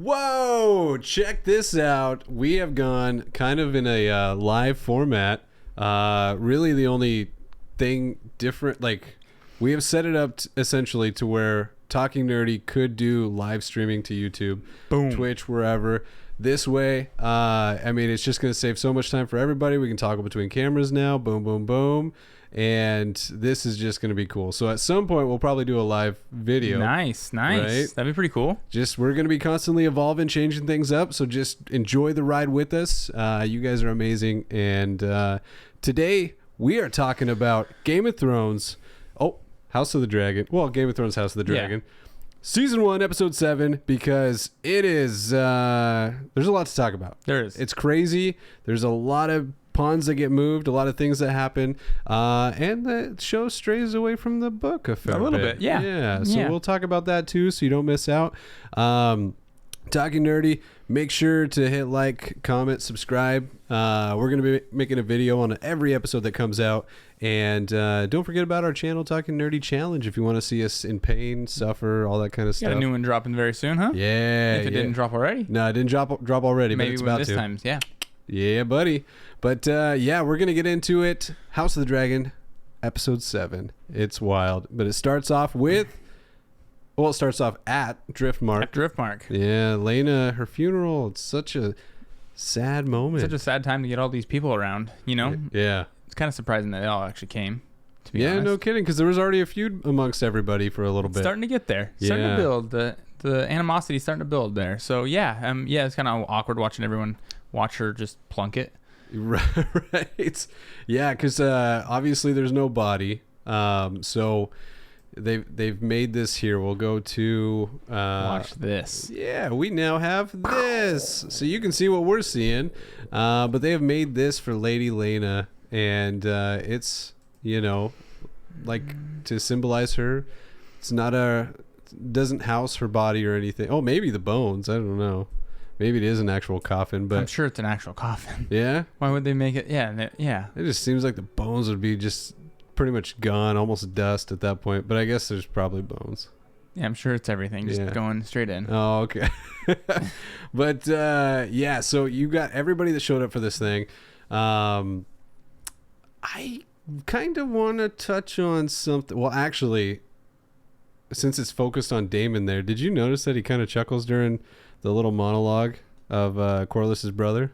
Whoa, check this out. We have gone kind of in a live format. Really the only thing different, like we have set it up essentially to where Talking Nerdy could do live streaming to YouTube, Boom. Twitch, wherever. This way, I mean, it's just going to save so much time for everybody. We can toggle between cameras now. Boom, boom, boom. And this is just going to be cool. So at some point, we'll probably do a live video. Nice. Right? That'd be pretty cool. We're going to be constantly evolving, changing things up. So just enjoy the ride with us. You guys are amazing. And today, we are talking about Game of Thrones. Oh, House of the Dragon. Well, Game of Thrones, House of the Dragon. Yeah. Season 1, Episode 7, because it is, there's a lot to talk about. There is. It's crazy. There's a lot of pawns that get moved, a lot of things that happen, and the show strays away from the book a little bit. Yeah. So we'll talk about that too, so you don't miss out. Talking Nerdy, make sure to hit like, comment, subscribe. We're going to be making a video on every episode that comes out. And don't forget about our channel, Talking Nerdy Challenge, if you want to see us in pain, suffer, all that kind of stuff. Got a new one dropping very soon, huh? Yeah. If it didn't drop already? No, it didn't drop already, Maybe but it's about this to. time, yeah. Yeah, buddy. But yeah, we're going to get into it. House of the Dragon, Episode 7. It's wild. But it starts off with... Well, it starts off at Driftmark. At Driftmark. Yeah, Lena, her funeral. It's such a sad moment. Such a sad time to get all these people around, you know? Yeah. It's kind of surprising that they all actually came, to be honest. No kidding, because there was already a feud amongst everybody for a little bit. Starting to get there. Starting to build. The animosity is starting to build there. So, yeah, it's kind of awkward watching everyone watch her just plunk it. Right. Yeah, because obviously there's no body. So... They've made this here. We'll go to watch this. Yeah, we now have this, so you can see what we're seeing. But they have made this for Lady Lena, and it's like to symbolize her. It's not doesn't house her body or anything. Oh, maybe the bones. I don't know. Maybe it is an actual coffin, but I'm sure it's an actual coffin. Yeah. Why would they make it? Yeah. It just seems like the bones would be just pretty much gone, almost dust at that point, but I guess there's probably bones. Yeah, I'm sure it's everything just going straight in. Oh, okay. But yeah, so you got everybody that showed up for this thing. I kind of want to touch on something. Well, actually, since it's focused on Daemon there, did you notice that he kind of chuckles during the little monologue of Corlys's brother?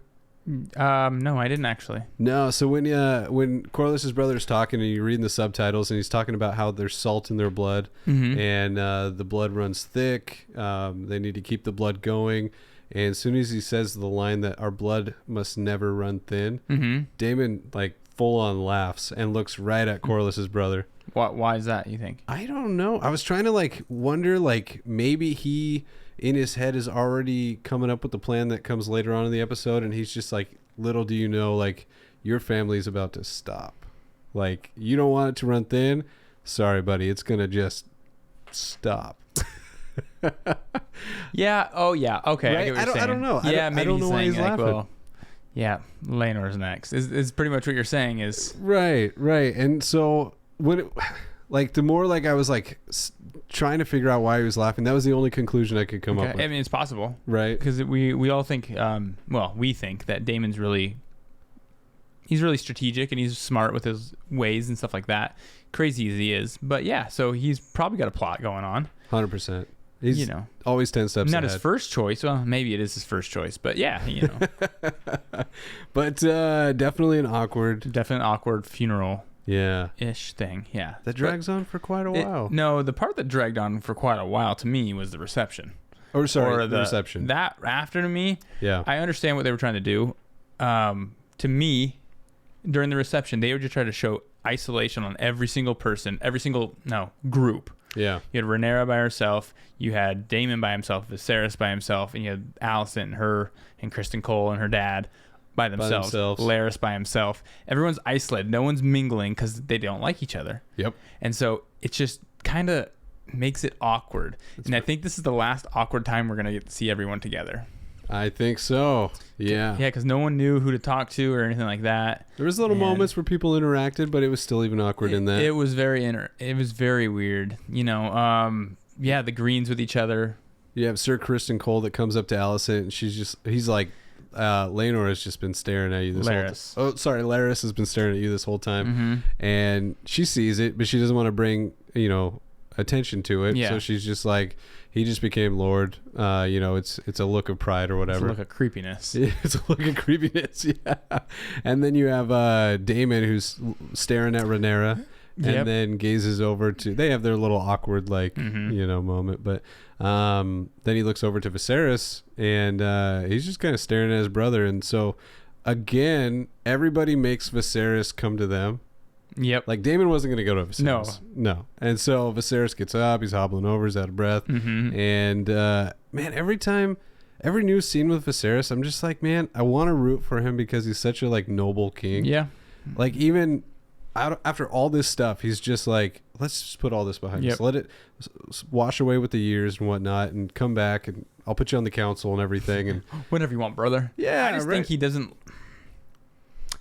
No, I didn't actually. No, so when Corlys's brother is talking and you're reading the subtitles and he's talking about how there's salt in their blood, and the blood runs thick, they need to keep the blood going, and as soon as he says the line that our blood must never run thin, Daemon like full on laughs and looks right at Corlys's brother. Why is that, you think? I don't know. I was trying to like wonder, like maybe he in his head is already coming up with the plan that comes later on in the episode, and he's just like, little do you know, like your family's about to stop. Like you don't want it to run thin. Sorry, buddy, it's gonna just stop. Yeah. Oh, yeah. Okay. Right? I get what you're saying. I don't know. Yeah, maybe I don't know why he's laughing. well, yeah, Laenor's next. Is pretty much what you're saying is right. And so when it, like the more like I was like trying to figure out why he was laughing, that was the only conclusion I could come up with. I mean, it's possible, right? Because we all think, we think that Daemon's he's really strategic and he's smart with his ways and stuff like that. Crazy as he is, but yeah, so he's probably got a plot going on. 100%. He's always 10 steps not ahead. his first choice. Well, maybe it is his first choice, but yeah, But definitely an awkward funeral. Yeah. Ish thing. Yeah. That drags on for quite a while. No, the part that dragged on for quite a while to me was the reception. Or the reception. That after to me, yeah. I understand what they were trying to do. To me, during the reception, they were just trying to show isolation on every single person, group. Yeah. You had Rhaenyra by herself, you had Daemon by himself, Viserys by himself, and you had Alicent and her and Kristen Cole and her dad by themselves. Larys by himself. Everyone's isolated. No one's mingling because they don't like each other. Yep. And so it just kind of makes it awkward. I think this is the last awkward time we're going to get to see everyone together. I think so. Yeah. Yeah, because no one knew who to talk to or anything like that. There was little moments where people interacted, but it was still even awkward in that. It was very weird. The Greens with each other. You have Sir Kristen Cole that comes up to Alicent, and he's like, Laenor has just been staring at you this whole time. Oh, sorry, Larys has been staring at you this whole time, and she sees it, but she doesn't want to bring attention to it. So she's just like, he just became Lord. It's a look of pride or whatever. It's a look of creepiness. It's a look of creepiness. Yeah. And then you have Daemon who's staring at Rhaenyra. And then gazes over to. They have their little awkward moment, but then he looks over to Viserys, and he's just kind of staring at his brother. And so again, everybody makes Viserys come to them. Yep. Like Daemon wasn't going to go to Viserys. No. And so Viserys gets up. He's hobbling over. He's out of breath. And man, every new scene with Viserys, I'm just like, man, I want to root for him because he's such a noble king. Yeah. Like even. After all this stuff, he's just like, let's just put all this behind us. Let it wash away with the years and whatnot, and come back, and I'll put you on the council and everything. And whatever you want, brother. Yeah, I just think he doesn't.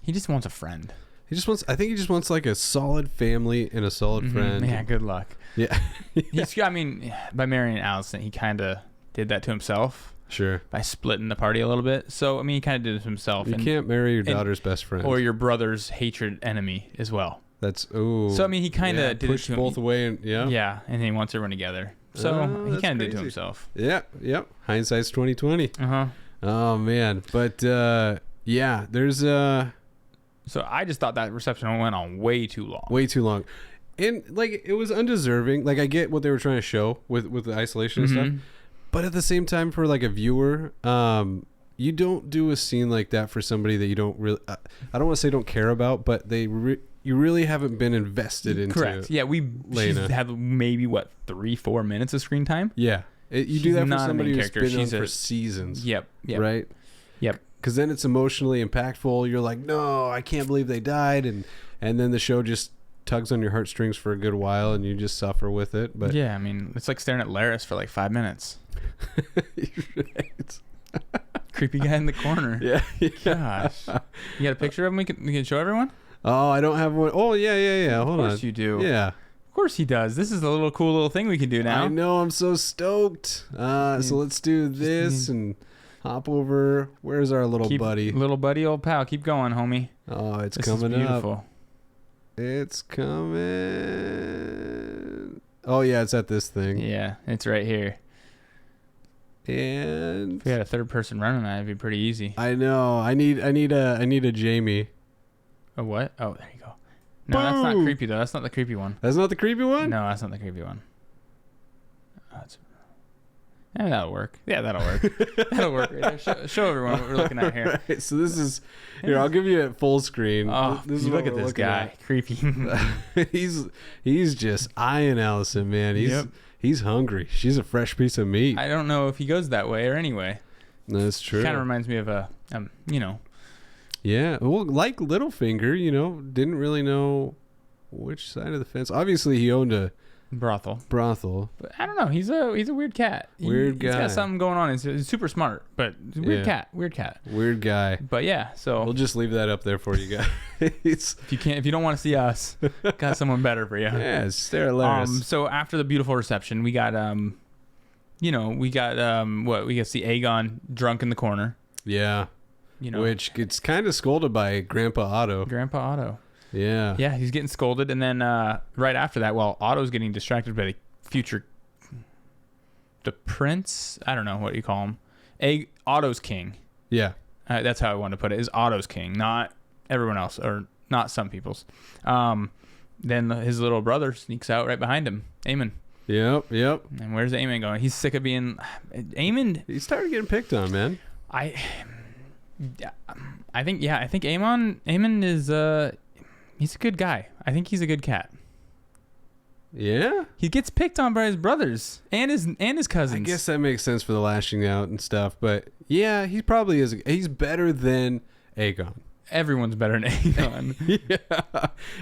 He just wants a friend. I think he just wants like a solid family and a solid friend. Yeah, good luck. Yeah. By marrying Alicent, he kind of did that to himself. Sure. By splitting the party a little bit. So, he kind of did it to himself. You can't marry your daughter's best friend. Or your brother's hatred enemy as well. That's, ooh. So, he kind of did it to him. Both away. And, Yeah, and he wants everyone together. So, he kind of did it to himself. Yeah, yep. Hindsight's 20/20. Uh-huh. Oh, man. But, yeah, there's So, I just thought that reception went on way too long. Way too long. And, it was undeserving. I get what they were trying to show with the isolation and stuff. But at the same time, for a viewer, you don't do a scene like that for somebody that you don't really. I don't want to say don't care about, but you really haven't been invested into. Correct. Yeah, she's had maybe 3-4 minutes of screen time. Yeah, you do that for somebody who's been on for seasons. Yep. Right. Yep. Because then it's emotionally impactful. You're like, no, I can't believe they died, and then the show just tugs on your heartstrings for a good while, and you just suffer with it. But yeah, it's like staring at Larys for 5 minutes. Right. Creepy guy in the corner. Yeah. Gosh. You got a picture of him we can show everyone? Oh, I don't have one. Oh, yeah. Hold on. Of course you do. Yeah. Of course he does. This is a cool little thing we can do now. I know. I'm so stoked. So let's do this and hop over. Where's our little buddy? Little buddy, old pal. Keep going, homie. Oh, it's coming up. It's coming. Oh, yeah. It's at this thing. Yeah. It's right here. And if we had a third person running that, it'd be pretty easy. I know. I need a Jamie. A what? Oh, there you go. No, that's not creepy though. That's not the creepy one. That's not the creepy one? No, that's not the creepy one. That'll work. Yeah, that'll work. That'll work. Right there. Show everyone what we're looking at here. Right, so this is here. I'll give you a full screen. Oh, look at this guy. Creepy. He's just eyeing Alicent, man. He's hungry. She's a fresh piece of meat. I don't know if he goes that way or anyway. That's true. Kind of reminds me of Yeah, well, like Littlefinger, didn't really know which side of the fence. Obviously, he owned a brothel. But I don't know. He's a weird cat. Weird guy. He's got something going on. He's super smart, but weird cat. Weird guy. But yeah, so we'll just leave that up there for you guys. if you don't want to see us, got someone better for you. Yeah, stare at Larys. So after the beautiful reception, we got we got to see Aegon drunk in the corner. Yeah. Which gets kind of scolded by Grandpa Otto. Yeah. Yeah, he's getting scolded, and then right after that, Otto's getting distracted by the prince. I don't know what you call him. Otto's king. Yeah. That's how I wanted to put it. Is Otto's king, not everyone else, or not some people's. Then his little brother sneaks out right behind him, Aemon. Yep. And where's Aemon going? He's sick of being Aemon. He started getting picked on, man. I think Aemon is he's a good guy. I think he's a good cat. Yeah? He gets picked on by his brothers and his cousins. I guess that makes sense for the lashing out and stuff, but yeah, he probably is. He's better than Aegon. Everyone's better than Aegon.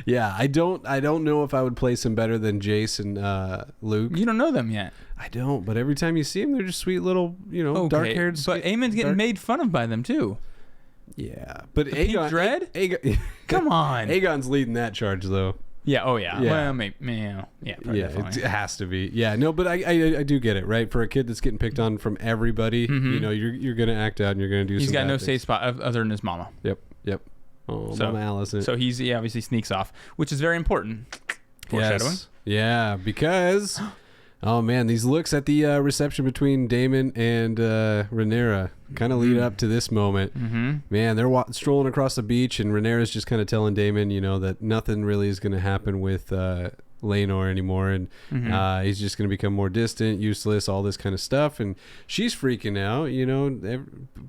Yeah. I don't know if I would place him better than Jace and Luke. You don't know them yet. I don't, but every time you see them, they're just sweet little, dark-haired. But Aemon's getting made fun of by them too. Yeah, but Aegon, Dread? Aegon, come on. Aegon's leading that charge though. Yeah. Oh, yeah. Well, maybe. Yeah. It has to be. Yeah. No, but I do get it, right? For a kid that's getting picked on from everybody, you know, you're gonna act out and you're gonna do. He's some got no things. safe spot other than his mama. Yep. Oh, Mama Alicent. So he obviously sneaks off, which is very important. Foreshadowing. Yes. Yeah, because oh man, these looks at the reception between Daemon and Rhaenyra kind of lead up to this moment. Man, they're strolling across the beach, and Rhaenyra's just kind of telling Daemon, you know, that nothing really is going to happen with Laenor anymore, and he's just going to become more distant, useless, all this kind of stuff. And she's freaking out, you know,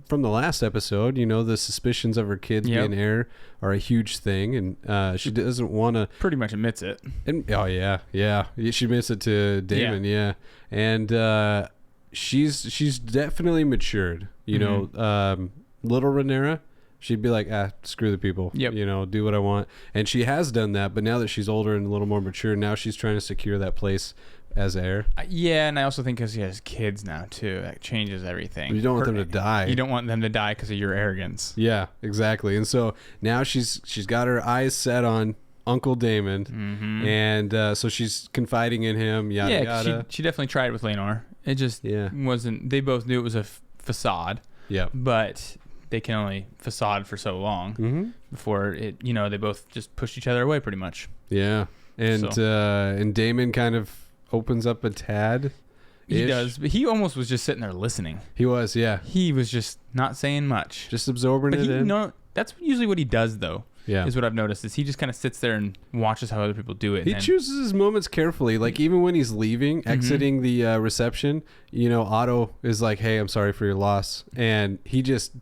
from the last episode. You know, the suspicions of her kids being heir are a huge thing, and she doesn't want to. Pretty much admits it. And she admits it to Daemon, and she's definitely matured. You know, little Rhaenyra. She'd be like, screw the people, you know, do what I want. And she has done that, but now that she's older and a little more mature, now she's trying to secure that place as heir. Yeah, and I also think because he has kids now, too, that changes everything. You don't want them to die. You don't want them to die because of your arrogance. Yeah, exactly. And so now she's got her eyes set on Uncle Daemon, and so she's confiding in him, yada. She definitely tried with Laenor. It just wasn't, they both knew it was a facade. Yeah. But they can only facade for so long before it, you know, they both just pushed each other away pretty much. Yeah. And Daemon kind of opens up a tad. He does, but he almost was just sitting there listening. He was, yeah. He was just not saying much. Just absorbing it in. No, that's usually what he does, though. Yeah. Is what I've noticed, is he just kind of sits there and watches how other people do it. He chooses his moments carefully. Like, even when he's leaving, exiting the reception, you know, Otto is like, hey, I'm sorry for your loss. And he just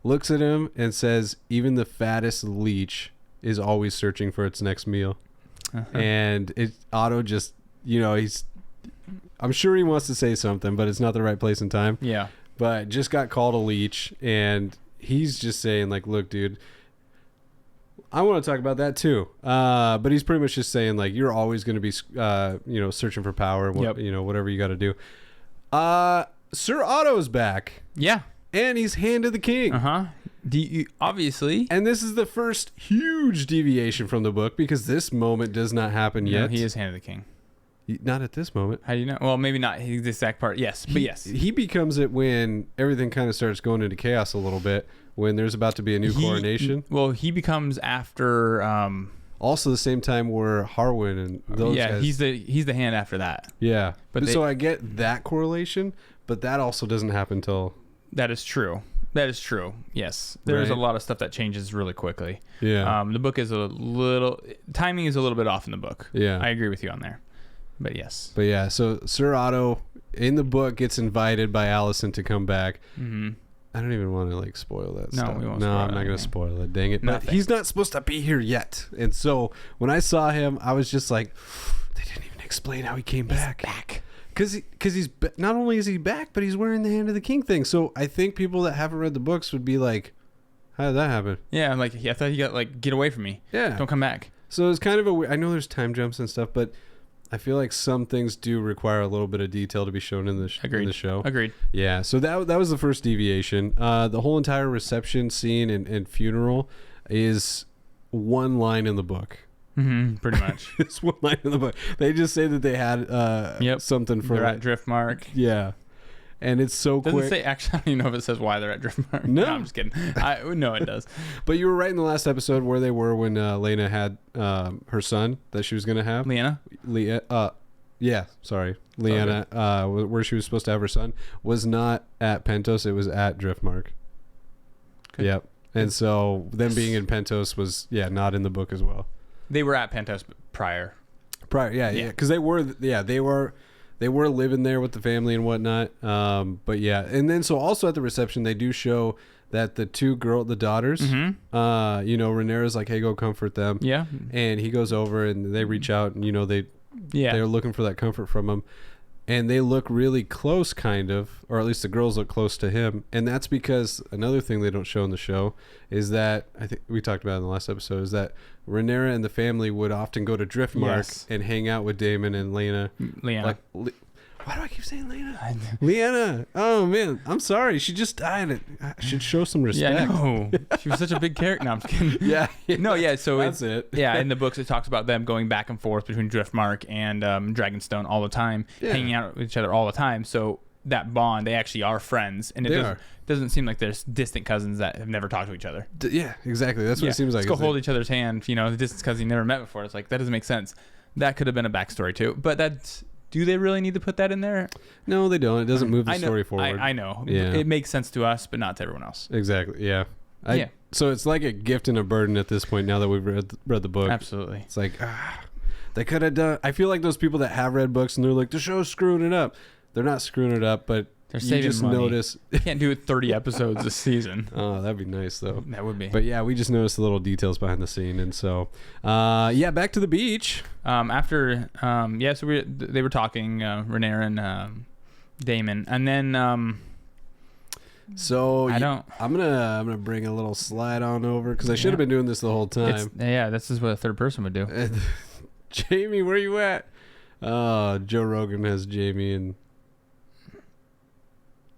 looks at him and says, even the fattest leech is always searching for its next meal. And Otto just, you know, I'm sure he wants to say something, but it's not the right place and time. Yeah. But just got called a leech, and he's just saying, like, look, dude, I want to talk about that too. But he's pretty much just saying, like, you're always going to be, you know, searching for power, you know, whatever you got to do. Sir Otto's back. Yeah. And he's Hand of the King. Obviously. And this is the first huge deviation from the book, because this moment does not happen yet. He is Hand of the King. Not at this moment. How do you know? Well, maybe not the exact part. Yes, but yes. He becomes it when everything kind of starts going into chaos a little bit, when there's about to be a new coronation. Well, he becomes after... also the same time where Harwin and those guys... he's the hand after that. Yeah. So I get that correlation, but that also doesn't happen till... That is true. Yes. There's a lot of stuff that changes really quickly. Yeah. The book is timing is a little bit off in the book. Yeah. I agree with you on there. But yes. But yeah, so Sir Otto in the book gets invited by Alicent to come back. I don't even want to like spoil that stuff. We won't spoil I'm not going to spoil it. Dang it. But he's not supposed to be here yet. And so when I saw him, I was just like, they didn't even explain how he came back. Because he's not only is he back, but he's wearing the Hand of the King thing. So I think people that haven't read the books would be like, how did that happen? Yeah, I'm like, I thought you got like, get away from me. Yeah. Don't come back. So it's kind of I know there's time jumps and stuff, but I feel like some things do require a little bit of detail to be shown in the show. Agreed. Yeah, so that was the first deviation. The whole entire reception scene and funeral is one line in the book. Pretty much. It's one line in the book. They just say that they had something for they're at Driftmark. Yeah. And it's so quick. Doesn't say, actually, I don't even know if it says why they're at Driftmark. No, I'm just kidding. No, it does. But you were right in the last episode where they were when Laena had her son that she was going to have. Lyanna? Yeah, sorry. Lyanna, where she was supposed to have her son, was not at Pentos. It was at Driftmark. Okay. Yep. And so them being in Pentos was, not in the book as well. They were at Pentos prior. Yeah. Because they were living there with the family and whatnot. But yeah. And then so also at the reception, they do show that the the daughters, Rhaenyra's like, hey, go comfort them. Yeah. And he goes over and they reach out and, they're looking for that comfort from him. And they look really close, kind of, or at least the girls look close to him. And that's because another thing they don't show in the show is that, I think we talked about in the last episode, is that Rhaenyra and the family would often go to Driftmark and hang out with Daemon and Lyanna. Lyanna. Why do I keep saying Lena? Lyanna. Oh, man. I'm sorry. She just died. I should show some respect. Yeah, no. She was such a big character. No, I'm just kidding. Yeah. No, yeah. So that's it. Yeah, in the books, it talks about them going back and forth between Driftmark and Dragonstone all the time, hanging out with each other all the time. So that bond, they actually are friends. And it doesn't seem like there's distant cousins that have never talked to each other. Yeah, exactly. That's what it seems like. Let's go hold each other's hand. You know, the distant cousin you never met before. It's like, that doesn't make sense. That could have been a backstory, too. But that's... Do they really need to put that in there? No, they don't. It doesn't move the story forward. I know. Yeah. It makes sense to us, but not to everyone else. Exactly. Yeah. So it's like a gift and a burden at this point now that we've read the book. Absolutely. It's like, they could have done... I feel like those people that have read books and they're like, the show's screwing it up. They're not screwing it up, but they're saving money. Notice... You can't do it 30 episodes a season. Oh, that'd be nice, though. That would be. But yeah, we just noticed the little details behind the scene. And so, back to the beach. So they were talking, Rhaenyra and Daemon. And then... I'm gonna bring a little slide on over because I should have been doing this the whole time. This is what a third person would do. Jamie, where you at? Joe Rogan has Jamie and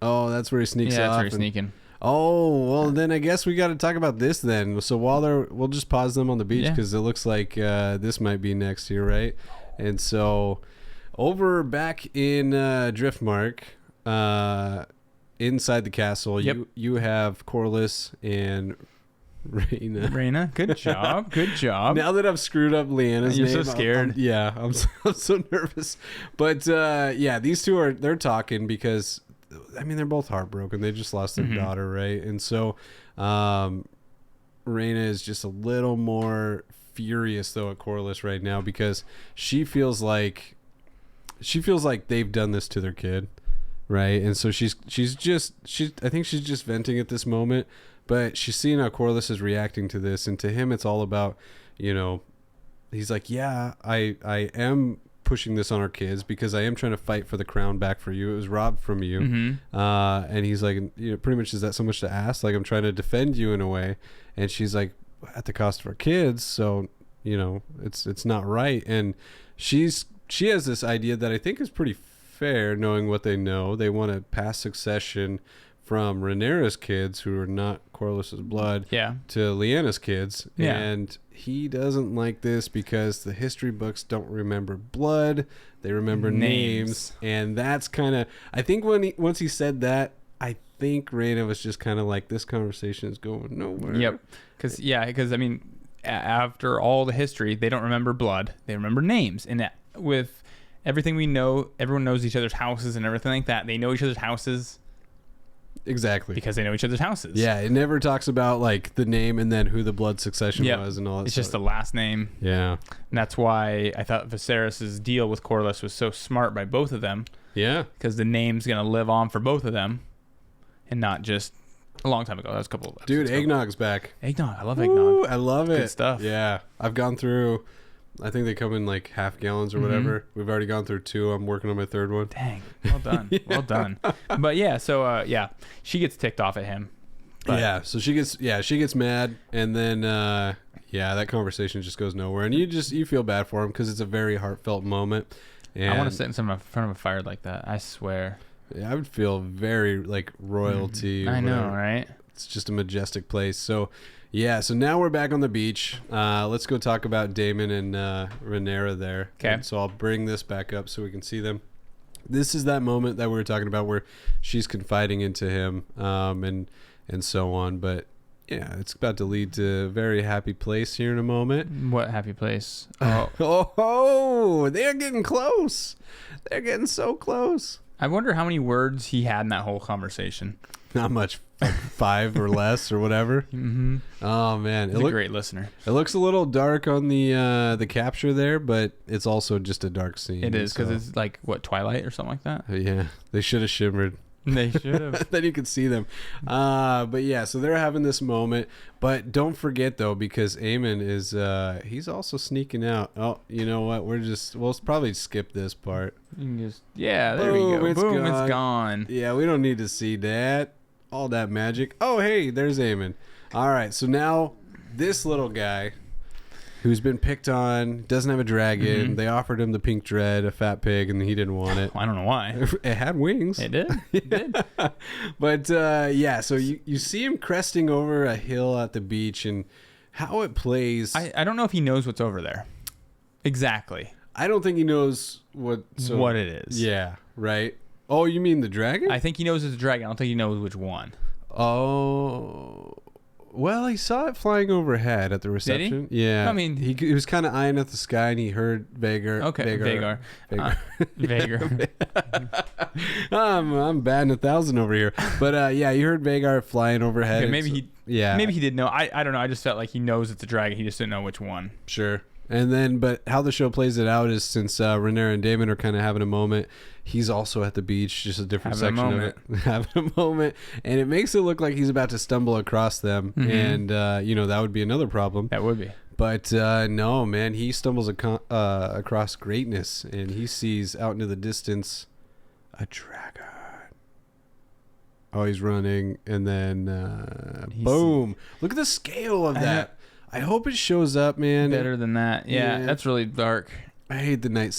that's where he sneaks off. Yeah, that's where he's sneaking. Oh, well, then I guess we got to talk about this then. So we'll just pause them on the beach because it looks like this might be next here, right? And so over back in Driftmark, inside the castle, you have Corlys and Rhaena, good job, good job. Now that I've screwed up Lyanna's name, you're so scared. I'm so nervous. But these two they're talking because I mean they're both heartbroken. They just lost their daughter, right? And so Rhaena is just a little more furious though at Corlys right now because she feels like they've done this to their kid, right? And so I think she's just venting at this moment. But she's seeing how Corlys is reacting to this, and to him, it's all about, he's like, yeah, I am pushing this on our kids because I am trying to fight for the crown back for you. It was robbed from you. Mm-hmm. And he's like, pretty much, is that so much to ask? Like, I'm trying to defend you in a way. And she's like, at the cost of our kids. So, it's not right. And she has this idea that I think is pretty fair, knowing what they know. They want to pass succession from Rhaenyra's kids, who are not Corlys's blood, to Lyanna's kids. Yeah. And he doesn't like this because the history books don't remember blood. They remember names. And that's kind of... I think once he said that, I think Rhaena was just kind of like, this conversation is going nowhere. Yep. Because, I mean, after all the history, they don't remember blood. They remember names. And with everything we know, everyone knows each other's houses and everything like that. They know each other's houses... Exactly. Because they know each other's houses. Yeah, it never talks about like the name and then who the blood succession was and all that. It's just the last name. Yeah. And that's why I thought Viserys' deal with Corlys was so smart by both of them. Yeah. Because the name's going to live on for both of them and not just a long time ago. That was a couple of Dude, Eggnog's back. Eggnog. I love eggnog. I love it. Good stuff. Yeah. I've gone through... I think they come in like half gallons or whatever. We've already gone through 2. I'm working on my 3rd one. Dang. Well done. Well done. But she gets ticked off at him. Yeah. So she gets mad. And then, that conversation just goes nowhere. And you feel bad for him because it's a very heartfelt moment. And I want to sit in front of a fire like that. I swear. Yeah, I would feel very like royalty. I know, right? It's just a majestic place. So... Yeah, so now we're back on the beach. Let's go talk about Daemon and Rhaenyra there. Okay. So I'll bring this back up so we can see them. This is that moment that we were talking about where she's confiding into him and so on. But yeah, it's about to lead to a very happy place here in a moment. What happy place? Oh, they're getting close. They're getting so close. I wonder how many words he had in that whole conversation. Not much. Like 5 or less or whatever. Mm-hmm. Oh man, he's a great listener. It looks a little dark on the capture there, but it's also just a dark scene. It is because it's like Twilight or something like that. Yeah, they should have shimmered. They should have. Then you could see them. But yeah, so they're having this moment. But don't forget though, because Aemon is he's also sneaking out. Oh, you know what? We'll probably skip this part. You can just there we go. It's gone. Yeah, we don't need to see that. All that magic. Oh, hey, there's Aemon. All right, so now this little guy, who's been picked on, doesn't have a dragon. They offered him the pink dread, a fat pig, and he didn't want it. I don't know why. It had wings. It did. It did. But so you see him cresting over a hill at the beach, and how it plays. I don't know if he knows what's over there. Exactly. I don't think he knows what it is. Yeah, right. Oh, you mean the dragon? I think he knows it's a dragon. I don't think he knows which one. Oh. Well, he saw it flying overhead at the reception. Did he? Yeah. I mean, he was kind of eyeing at the sky, and he heard Vagar. Okay, Vagar. I'm batting 1,000 over here, but he heard Vagar flying overhead. Okay, maybe he did know. I don't know. I just felt like he knows it's a dragon. He just didn't know which one. Sure. And then, but how the show plays it out is since Rhaenyra and Daemon are kind of having a moment, he's also at the beach, just a different section of it. Having a moment. And it makes it look like he's about to stumble across them. And, that would be another problem. That would be. But no, man, he stumbles across greatness, and he sees out into the distance a dragon. Oh, he's running, and then boom. Look at the scale of that. I hope it shows up, man. Better than that. Yeah, that's really dark. I hate the night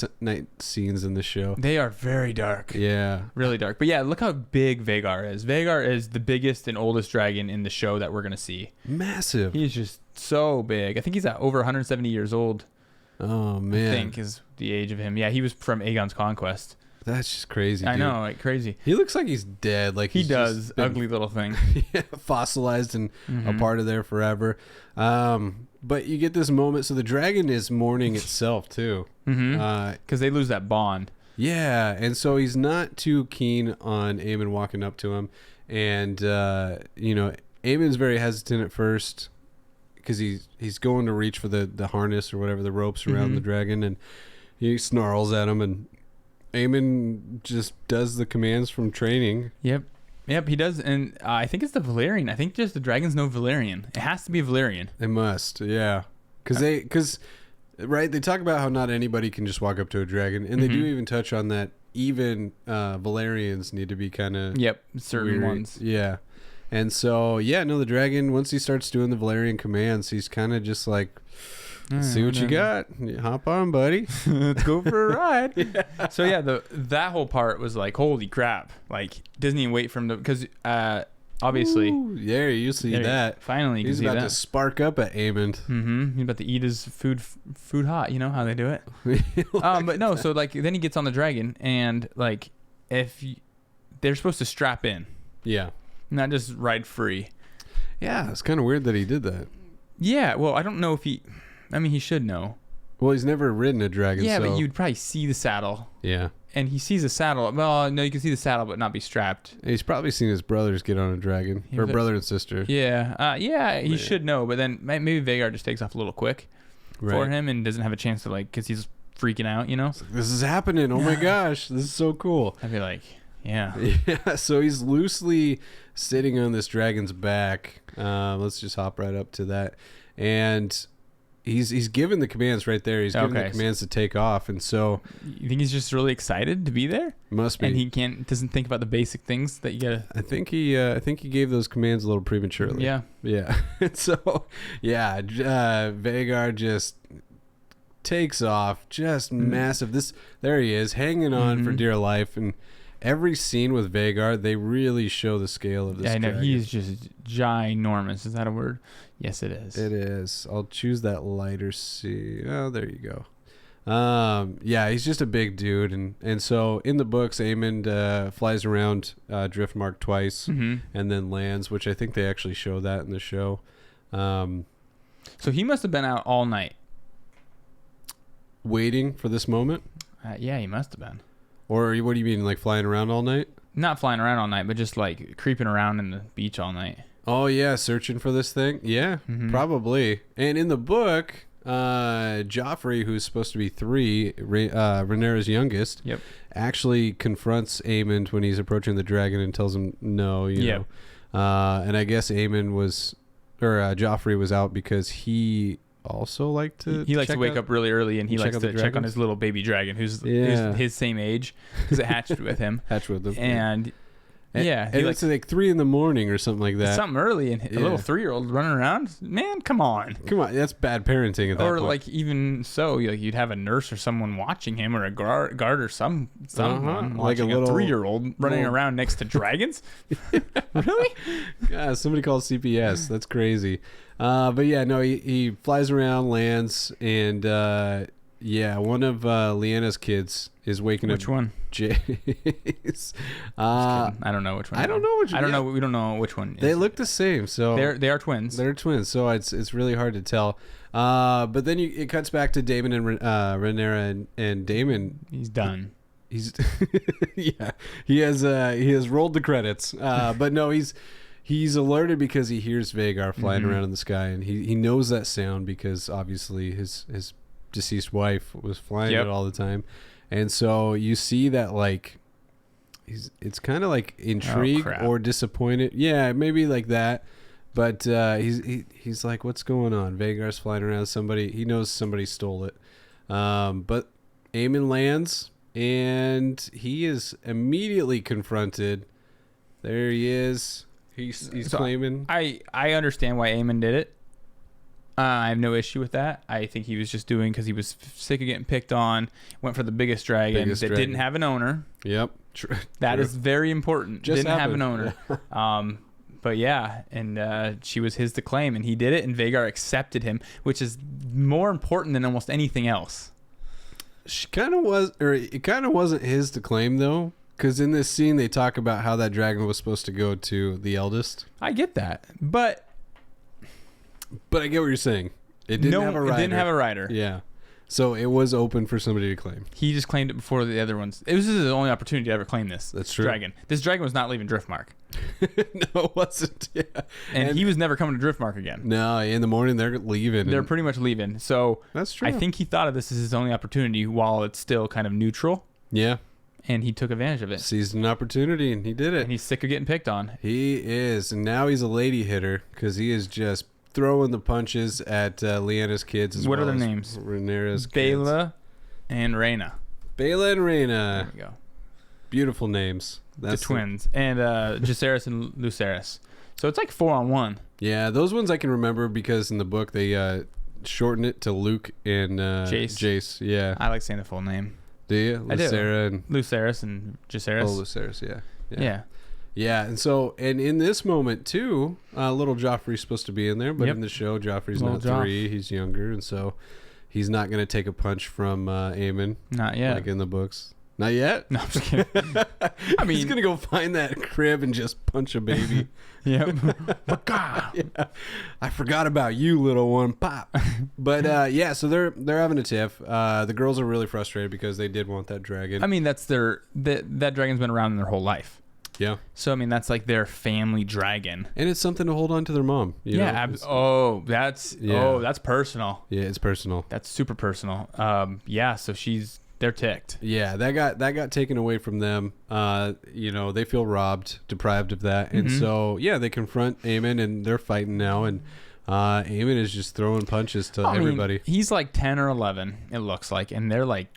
scenes in the show. They are very dark. Yeah. Really dark. But yeah, look how big Vagar is. Vagar is the biggest and oldest dragon in the show that we're going to see. Massive. He's just so big. I think he's at over 170 years old. Oh, man. I think is the age of him. Yeah, he was from Aegon's Conquest. That's just crazy, dude. I know, like crazy. He looks like he's dead. Like he does. Ugly little thing. Fossilized and a part of there forever. But you get this moment. So the dragon is mourning itself too. Because they lose that bond. Yeah, and so he's not too keen on Aemon walking up to him, and Aemon's very hesitant at first because he's going to reach for the harness or whatever, the ropes around the dragon, and he snarls at him, and Aemon just does the commands from training. Yep, he does, and I think it's the Valyrian. I think just the dragons know Valyrian. It has to be Valyrian. They must, yeah, because right, they talk about how not anybody can just walk up to a dragon, and they do even touch on that. Even Valyrians need to be kind of certain ones. Yeah, and so the dragon, once he starts doing the Valyrian commands, he's kind of just like, see what you got. Hop on, buddy. Let's go for a ride. So that whole part was like, holy crap! Like Disney and wait for him to, because obviously. Ooh, yeah, you see that. Finally, he's about to spark up at Aemon. He's about to eat his food hot. You know how they do it. But no. So like, then he gets on the dragon, and like, they're supposed to strap in. Yeah. Not just ride free. Yeah, it's kind of weird that he did that. Yeah. Well, I don't know if he. I mean, he should know. Well, he's never ridden a dragon. Yeah, so. But you'd probably see the saddle. Yeah. And he sees a saddle. Well, no, you can see the saddle, but not be strapped. He's probably seen his brothers get on a dragon, or brother and sister. Yeah. He should know, but then maybe Vagar just takes off a little quick for him and doesn't have a chance to because he's freaking out. This is happening. Oh my gosh, this is so cool. I'd be like, yeah. So he's loosely sitting on this dragon's back. Let's just hop right up to that, and. He's given the commands right there. He's given the commands to take off, and so you think he's just really excited to be there? Must be. And he doesn't think about the basic things that you gotta. I think he gave those commands a little prematurely. Yeah. So Vagar just takes off, just massive. There he is, hanging on for dear life, and every scene with Vagar, they really show the scale of this. I know dragon. he's just ginormous. Is that a word? Yes, it is. It is. I'll choose that lighter C. Oh, there you go. He's just a big dude, and so in the books, Aemon flies around Driftmark twice, and then lands, which I think they actually show that in the show. So he must have been out all night, waiting for this moment. Yeah, he must have been. Or what do you mean, like flying around all night? Not flying around all night, but just like creeping around in the beach all night. Oh, yeah, searching for this thing? Yeah, probably. And in the book, Joffrey, who's supposed to be 3, Rhaenyra's youngest, actually confronts Aemon when he's approaching the dragon and tells him no, you know. And I guess Joffrey was out because he also liked to he likes to wake up really early, and he likes to check on his little baby dragon who's his same age because it hatched with him. Hatched with him. And And it's like 3 a.m. or something like that. Something early, and a little 3-year-old running around. Man, come on. That's bad parenting at that point. Or like even so, you'd have a nurse or someone watching him, or a guard or someone watching like a 3-year-old running around next to dragons. Really? Yeah, somebody called CPS. That's crazy. But yeah, no, he flies around, lands, and one of Lyanna's kids is waking up. Which one? Jace. I don't know which one. I don't know which one. I don't know. We don't know which one. They look the same, so they are twins. They're twins, so it's really hard to tell. But then it cuts back to Daemon and Rhaenyra, and Daemon. He's done. He's he has rolled the credits. But no, he's alerted because he hears Vhagar flying around in the sky, and he knows that sound because obviously his deceased wife was flying it all the time. And so you see that like it's kind of like intrigue or disappointed. Yeah, maybe like that. But he's like, what's going on? Vhagar's flying around. He knows somebody stole it. But Aemon lands, and he is immediately confronted. There he is. He's claiming. I understand why Aemon did it. I have no issue with that. I think he was just doing because he was sick of getting picked on. Went for the biggest dragon that didn't have an owner. Yep. That is very important. Just didn't have an owner. But yeah, and she was his to claim, and he did it, and Vhagar accepted him, which is more important than almost anything else. It kind of wasn't his to claim, though. Because in this scene, they talk about how that dragon was supposed to go to the eldest. I get that. But I get what you're saying. It didn't have a rider. It didn't have a rider. Yeah. So it was open for somebody to claim. He just claimed it before the other ones. It was his only opportunity to ever claim this. That's true. Dragon. This dragon was not leaving Driftmark. No, it wasn't. Yeah. And he was never coming to Driftmark again. No, in the morning they're leaving. They're pretty much leaving. So that's true. I think he thought of this as his only opportunity while it's still kind of neutral. Yeah. And he took advantage of it. Seized an opportunity, and he did it. And he's sick of getting picked on. He is. And now he's a lady hitter because he is just throwing the punches at Lyanna's kids What are their names? Rhaenyra's kids. Baela and Rhaena. Baela and Rhaena. There we go. Beautiful names. That's the twins. And Jacaerys and Lucerys. So it's like 4-on-1. Yeah, those ones I can remember because in the book they shorten it to Luke and Jace. Yeah. I like saying the full name. Do you? Lucerys and Jacaerys. Oh, Lucerys, yeah. Yeah, and in this moment too, little Joffrey's supposed to be in there, but in the show, Joffrey's not 3; he's younger, and so he's not going to take a punch from Aemon. Not yet, like in the books. Not yet. No, I'm just kidding. I mean, he's going to go find that crib and just punch a baby. Yep. Yeah. I forgot about you, little one. Pop. But so they're having a tiff. The girls are really frustrated because they did want that dragon. I mean, that dragon's been around their whole life. Yeah. So I mean, that's like their family dragon, and it's something to hold on to their mom. That's personal. Yeah, it's personal. That's super personal. So they're ticked. Yeah, that got taken away from them. They feel robbed, deprived of that, and so they confront Aemon, and they're fighting now, and Aemon is just throwing punches to everybody. He's like 10 or 11, it looks like, and they're like.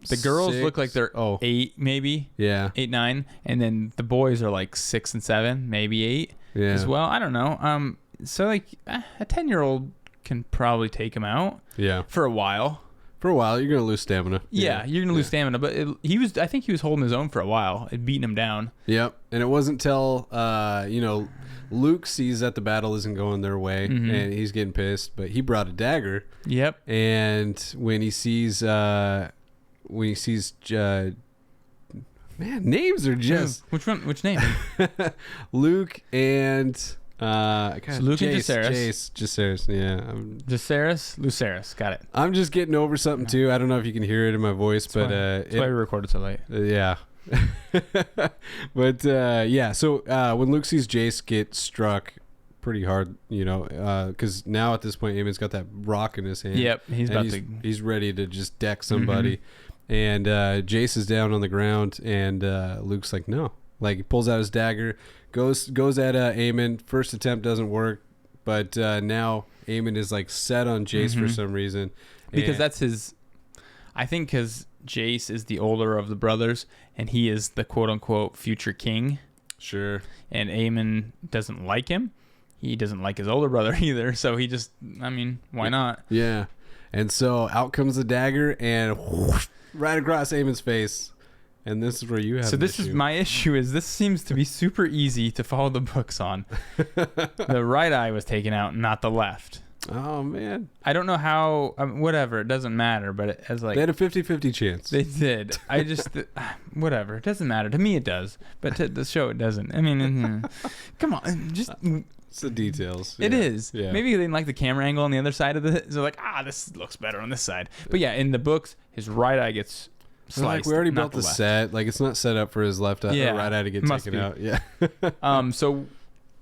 The girls look like they're 8, maybe. Yeah. 8, 9. And then the boys are like 6 and 7, maybe 8 as well. I don't know. So like a 10-year-old can probably take him out. Yeah. For a while. You're going to lose stamina. Yeah, you're going to lose stamina. But I think he was holding his own for a while. It beating him down. Yep. And it wasn't till, Luke sees that the battle isn't going their way and he's getting pissed. But he brought a dagger. Yep. And when he sees... names are just... Which one? Which name? Luke and... Luke and Jacaerys. Jacaerys, yeah. Jacaerys, Lucerys. Got it. I'm just getting over something, too. I don't know if you can hear it in my voice, but... That's why we recorded so late. Yeah. But, so when Luke sees Jace get struck... pretty hard, because now at this point Aemon's got that rock in his hand. Yep, he's ready to just deck somebody, and Jace is down on the ground, and Luke's like, no, like he pulls out his dagger, goes at Aemon. First attempt doesn't work, but now Aemon is like set on Jace for some reason, because that's his. I think because Jace is the older of the brothers, and he is the quote unquote future king. Sure. And Aemon doesn't like him. He doesn't like his older brother either. So he just, I mean, why not? Yeah. And so out comes the dagger and whoosh, right across Aemon's face. And this is where you have So this is my issue, is this seems to be super easy to follow the books on. The right eye was taken out, not the left. Oh, man. I don't know how, whatever, it doesn't matter, but it has like... They had a 50-50 chance. They did. I just, whatever, it doesn't matter. To me it does, but to the show it doesn't. I mean, come on, just... It's the details. It is. Yeah. Maybe they didn't like the camera angle on the other side of it. So like, this looks better on this side. But yeah, in the books, his right eye gets sliced. Like, we already built the set. Like, it's not set up for his left eye or right eye to get taken out. Yeah. So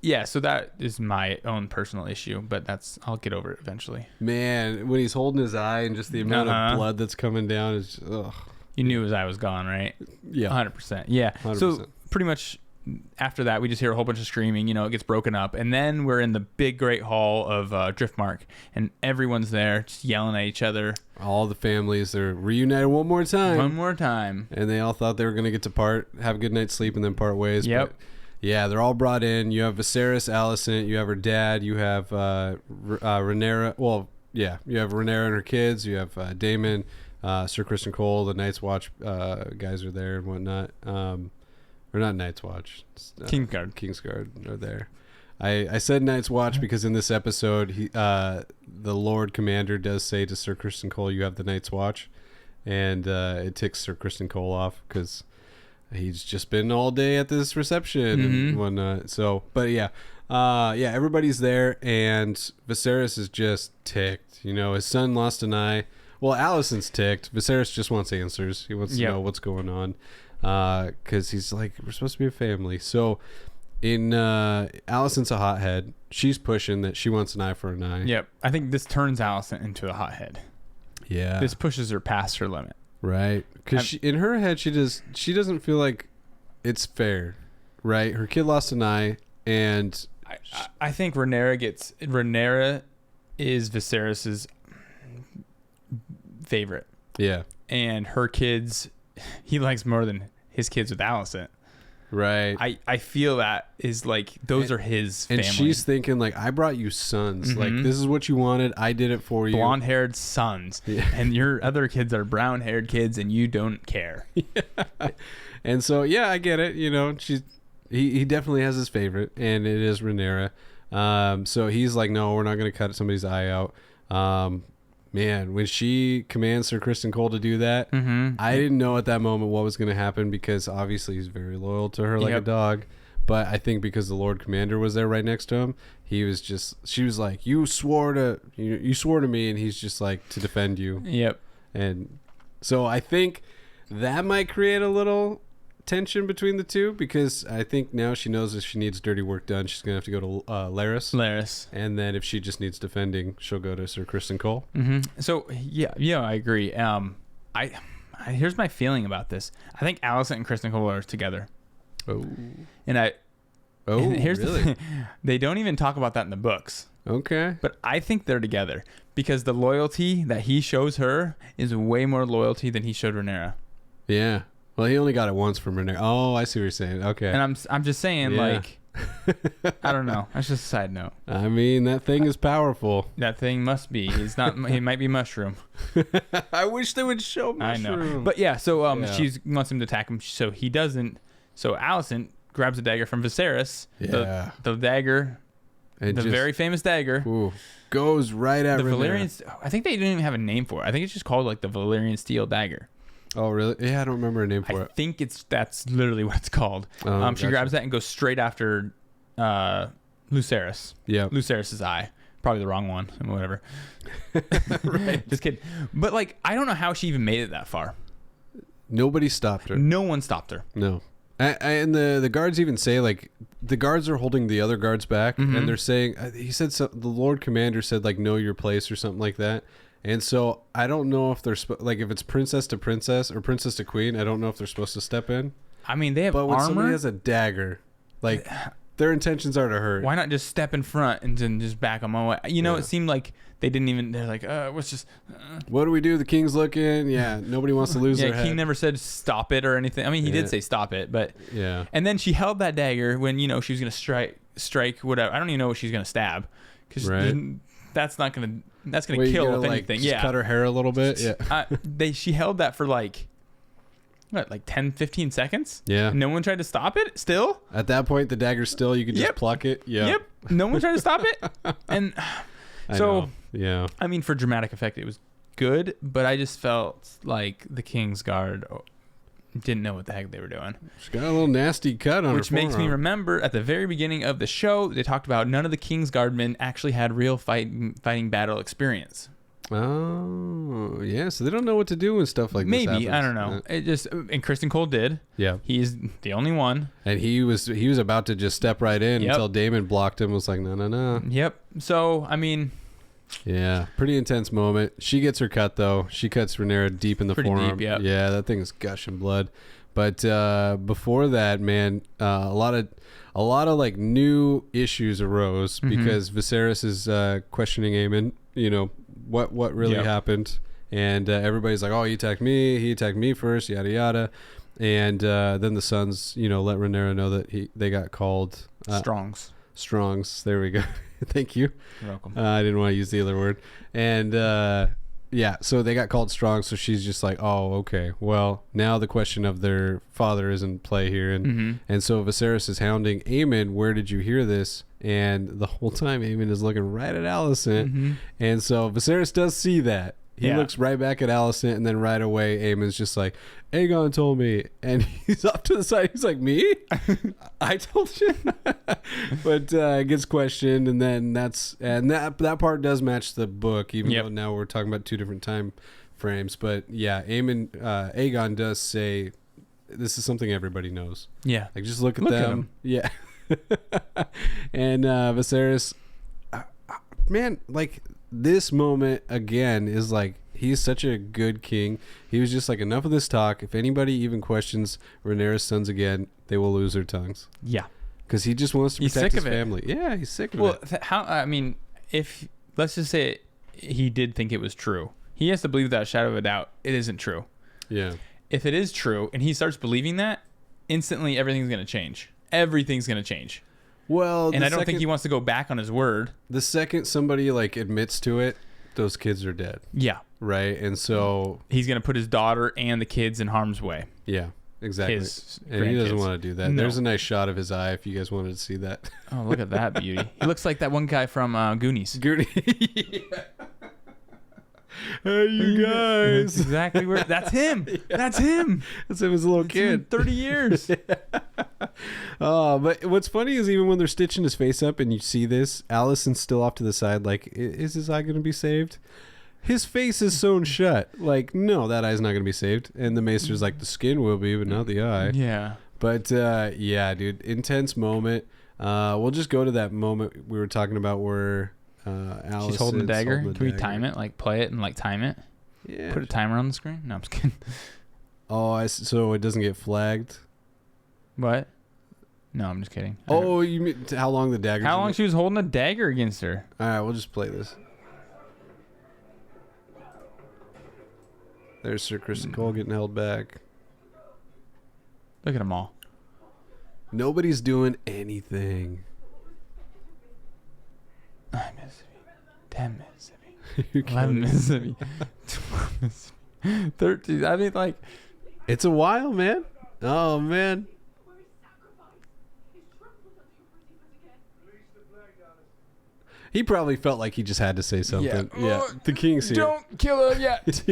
that is my own personal issue, but I'll get over it eventually. Man, when he's holding his eye and just the amount of blood that's coming down is just, ugh. You knew his eye was gone, right? Yeah. 100%. Yeah. 100%. So pretty much after that, we just hear a whole bunch of screaming. It gets broken up. And then we're in the big, great hall of Driftmark. And everyone's there just yelling at each other. All the families, they're reunited one more time. One more time. And they all thought they were going to get to have a good night's sleep and then part ways. Yep. But yeah, they're all brought in. You have Viserys, Alicent. You have her dad. You have Rhaenyra. Well, yeah. You have Rhaenyra and her kids. You have Daemon, Sir Criston Cole. The Night's Watch guys are there and whatnot. Or not Night's Watch. Kingsguard are there. I said Night's Watch because in this episode, the Lord Commander does say to Sir Criston Cole, "You have the Night's Watch," and it ticks Sir Criston Cole off because he's just been all day at this reception and whatnot. So, but yeah, everybody's there, and Viserys is just ticked. His son lost an eye. Well, Alicent's ticked. Viserys just wants answers. He wants to know what's going on. Because he's like, we're supposed to be a family. So Alicent's a hothead. She's pushing that she wants an eye for an eye. Yep. I think this turns Alicent into a hothead. Yeah. This pushes her past her limit. Right. Because in her head, she doesn't feel like it's fair. Right. Her kid lost an eye, and I think Rhaenyra is Viserys's favorite. Yeah. And her kids, he likes more than his kids with Alicent. Right. I feel that is like, those are his family. And she's thinking like, I brought you sons. Like, this is what you wanted. I did it for you. Blonde-haired sons. Yeah. And your other kids are brown-haired kids and you don't care. Yeah. And so, yeah, I get it. He definitely has his favorite, and it is Rhaenyra. So he's like, no, we're not going to cut somebody's eye out. Man, when she commands Sir Criston Cole to do that, I didn't know at that moment what was going to happen because obviously he's very loyal to her like a dog. But I think because the Lord Commander was there right next to him, she was like, you swore to me, and he's just like, to defend you. Yep. And so I think that might create a little tension between the two, because I think now she knows if she needs dirty work done, she's gonna have to go to Larys, and then if she just needs defending, she'll go to Sir Criston Cole. So yeah, I agree. Here's my feeling about this. I think Alicent and Criston Cole are together. Here's really? The thing. They don't even talk about that in the books. Okay. But I think they're together because the loyalty that he shows her is way more loyalty than he showed Rhaenyra. Yeah. Well, he only got it once from Rhaenyra. Oh, I see what you're saying. Okay. And I'm just saying, like, I don't know. That's just a side note. I mean, that thing is powerful. That thing must be. He's not. He might be mushroom. I wish they would show mushroom. I know. But yeah, so she wants him to attack him, so he doesn't. So Alicent grabs a dagger from Viserys. Yeah. The dagger, very famous dagger. Ooh, goes right at the Valyrian. I think they didn't even have a name for it. I think it's just called like the Valyrian steel dagger. Oh, really? Yeah, I don't remember a name for it. I think that's literally what it's called. She grabs that and goes straight after Lucerys. Yeah. Lucerys' eye. Probably the wrong one. Whatever. Right. Just kidding. But, like, I don't know how she even made it that far. Nobody stopped her. No one stopped her. No. And the guards even say, like, the guards are holding the other guards back, and they're saying, he said, the Lord Commander said, like, know your place or something like that. And so I don't know if they're like, if it's princess to princess or princess to queen, I don't know if they're supposed to step in. I mean, they have armor. But when somebody has a dagger, like, their intentions are to hurt. Why not just step in front and then just back them away? You know, it seemed like they didn't even. They're like, what's just. What do we do? The king's looking. Yeah, nobody wants to lose their head. King never said stop it or anything. I mean, he did say stop it, but yeah. And then she held that dagger when she was gonna strike whatever. I don't even know what she's gonna stab, because that's gonna kill if anything. Just cut her hair a little bit. Yeah. She held that for like 10, 15 seconds? Yeah. No one tried to stop it still? At that point, the dagger's still, you could just pluck it. Yeah. Yep. No one tried to stop it. And so, yeah. I mean, for dramatic effect, it was good, but I just felt like the King's Guard didn't know what the heck they were doing. She's got a little nasty cut on her Which makes me remember at the very beginning of the show, they talked about none of the King's Guardmen actually had real fighting battle experience. Oh, yeah. So they don't know what to do when stuff like this happens. Maybe, I don't know. And Kristen Cole did. Yeah. He's the only one. And he was about to just step right in until Daemon blocked him. Was like, no. Yep. So, I mean, yeah, pretty intense moment. She gets her cut though. She cuts Rhaenyra deep in the forearm. Deep, yeah, that thing is gushing blood. But before that, man, a lot of like new issues arose because Viserys is questioning Aemon. You know, what really happened, and everybody's like, oh, he attacked me first, yada yada. And then the sons, let Rhaenyra know that they got called Strongs. There we go. Thank you. You're welcome. I didn't want to use the other word. And so they got called strong. So she's just like, oh, okay. Well, now the question of their father is in play here. And so Viserys is hounding Aemon, where did you hear this? And the whole time Aemon is looking right at Alicent. And so Viserys does see that. He looks right back at Alicent, and then right away Aemon's just like, Aegon told me. And he's off to the side. He's like, me? I told you? But gets questioned, and then that part does match the book, even though now we're talking about two different time frames. But yeah, Aegon does say, this is something everybody knows. Yeah. Like, just look at them. Yeah. And Viserys, man, like, this moment again is like, he's such a good king. He was just like, enough of this talk. If anybody even questions Rhaenyra's sons again, they will lose their tongues. Yeah, because he just wants to protect his family. Yeah, he's sick of it. If let's just say he did think it was true, he has to believe without a shadow of a doubt it isn't true. Yeah. If it is true and he starts believing that, instantly everything's going to change. Everything's going to change. Well, and I don't think he wants to go back on his word. The second somebody like admits to it, those kids are dead. Yeah. Right. And so he's going to put his daughter and the kids in harm's way. Yeah, exactly. And he doesn't want to do that. No. There's a nice shot of his eye if you guys wanted to see that. Oh, look at that beauty. He looks like that one guy from Goonies. Yeah. Hey, you guys. That's exactly where. That's him. Yeah. That's him. That's him as a little kid. 30 years. But what's funny is even when they're stitching his face up and you see this, Alicent's still off to the side. Like, is his eye going to be saved? His face is sewn shut. Like, no, that eye's not going to be saved. And the maester's like, the skin will be, but not the eye. Yeah. But, yeah, dude, intense moment. We'll just go to that moment we were talking about where... she's holding the dagger. Can we time it? Like, play it and like time it? Yeah. Put a timer on the screen? No, I'm just kidding. Oh, so it doesn't get flagged? What? No, I'm just kidding. Oh, you mean how long the dagger? How long she was holding a dagger against her? All right, we'll just play this. There's Sir Kristen Cole getting held back. Look at them all. Nobody's doing anything. 9 Mississippi, 10 Mississippi, 11 Mississippi, 12 Mississippi, 13. I mean, like, it's a while, man. Oh man. He probably felt like he just had to say something. Yeah. The king's here. Don't kill her yet.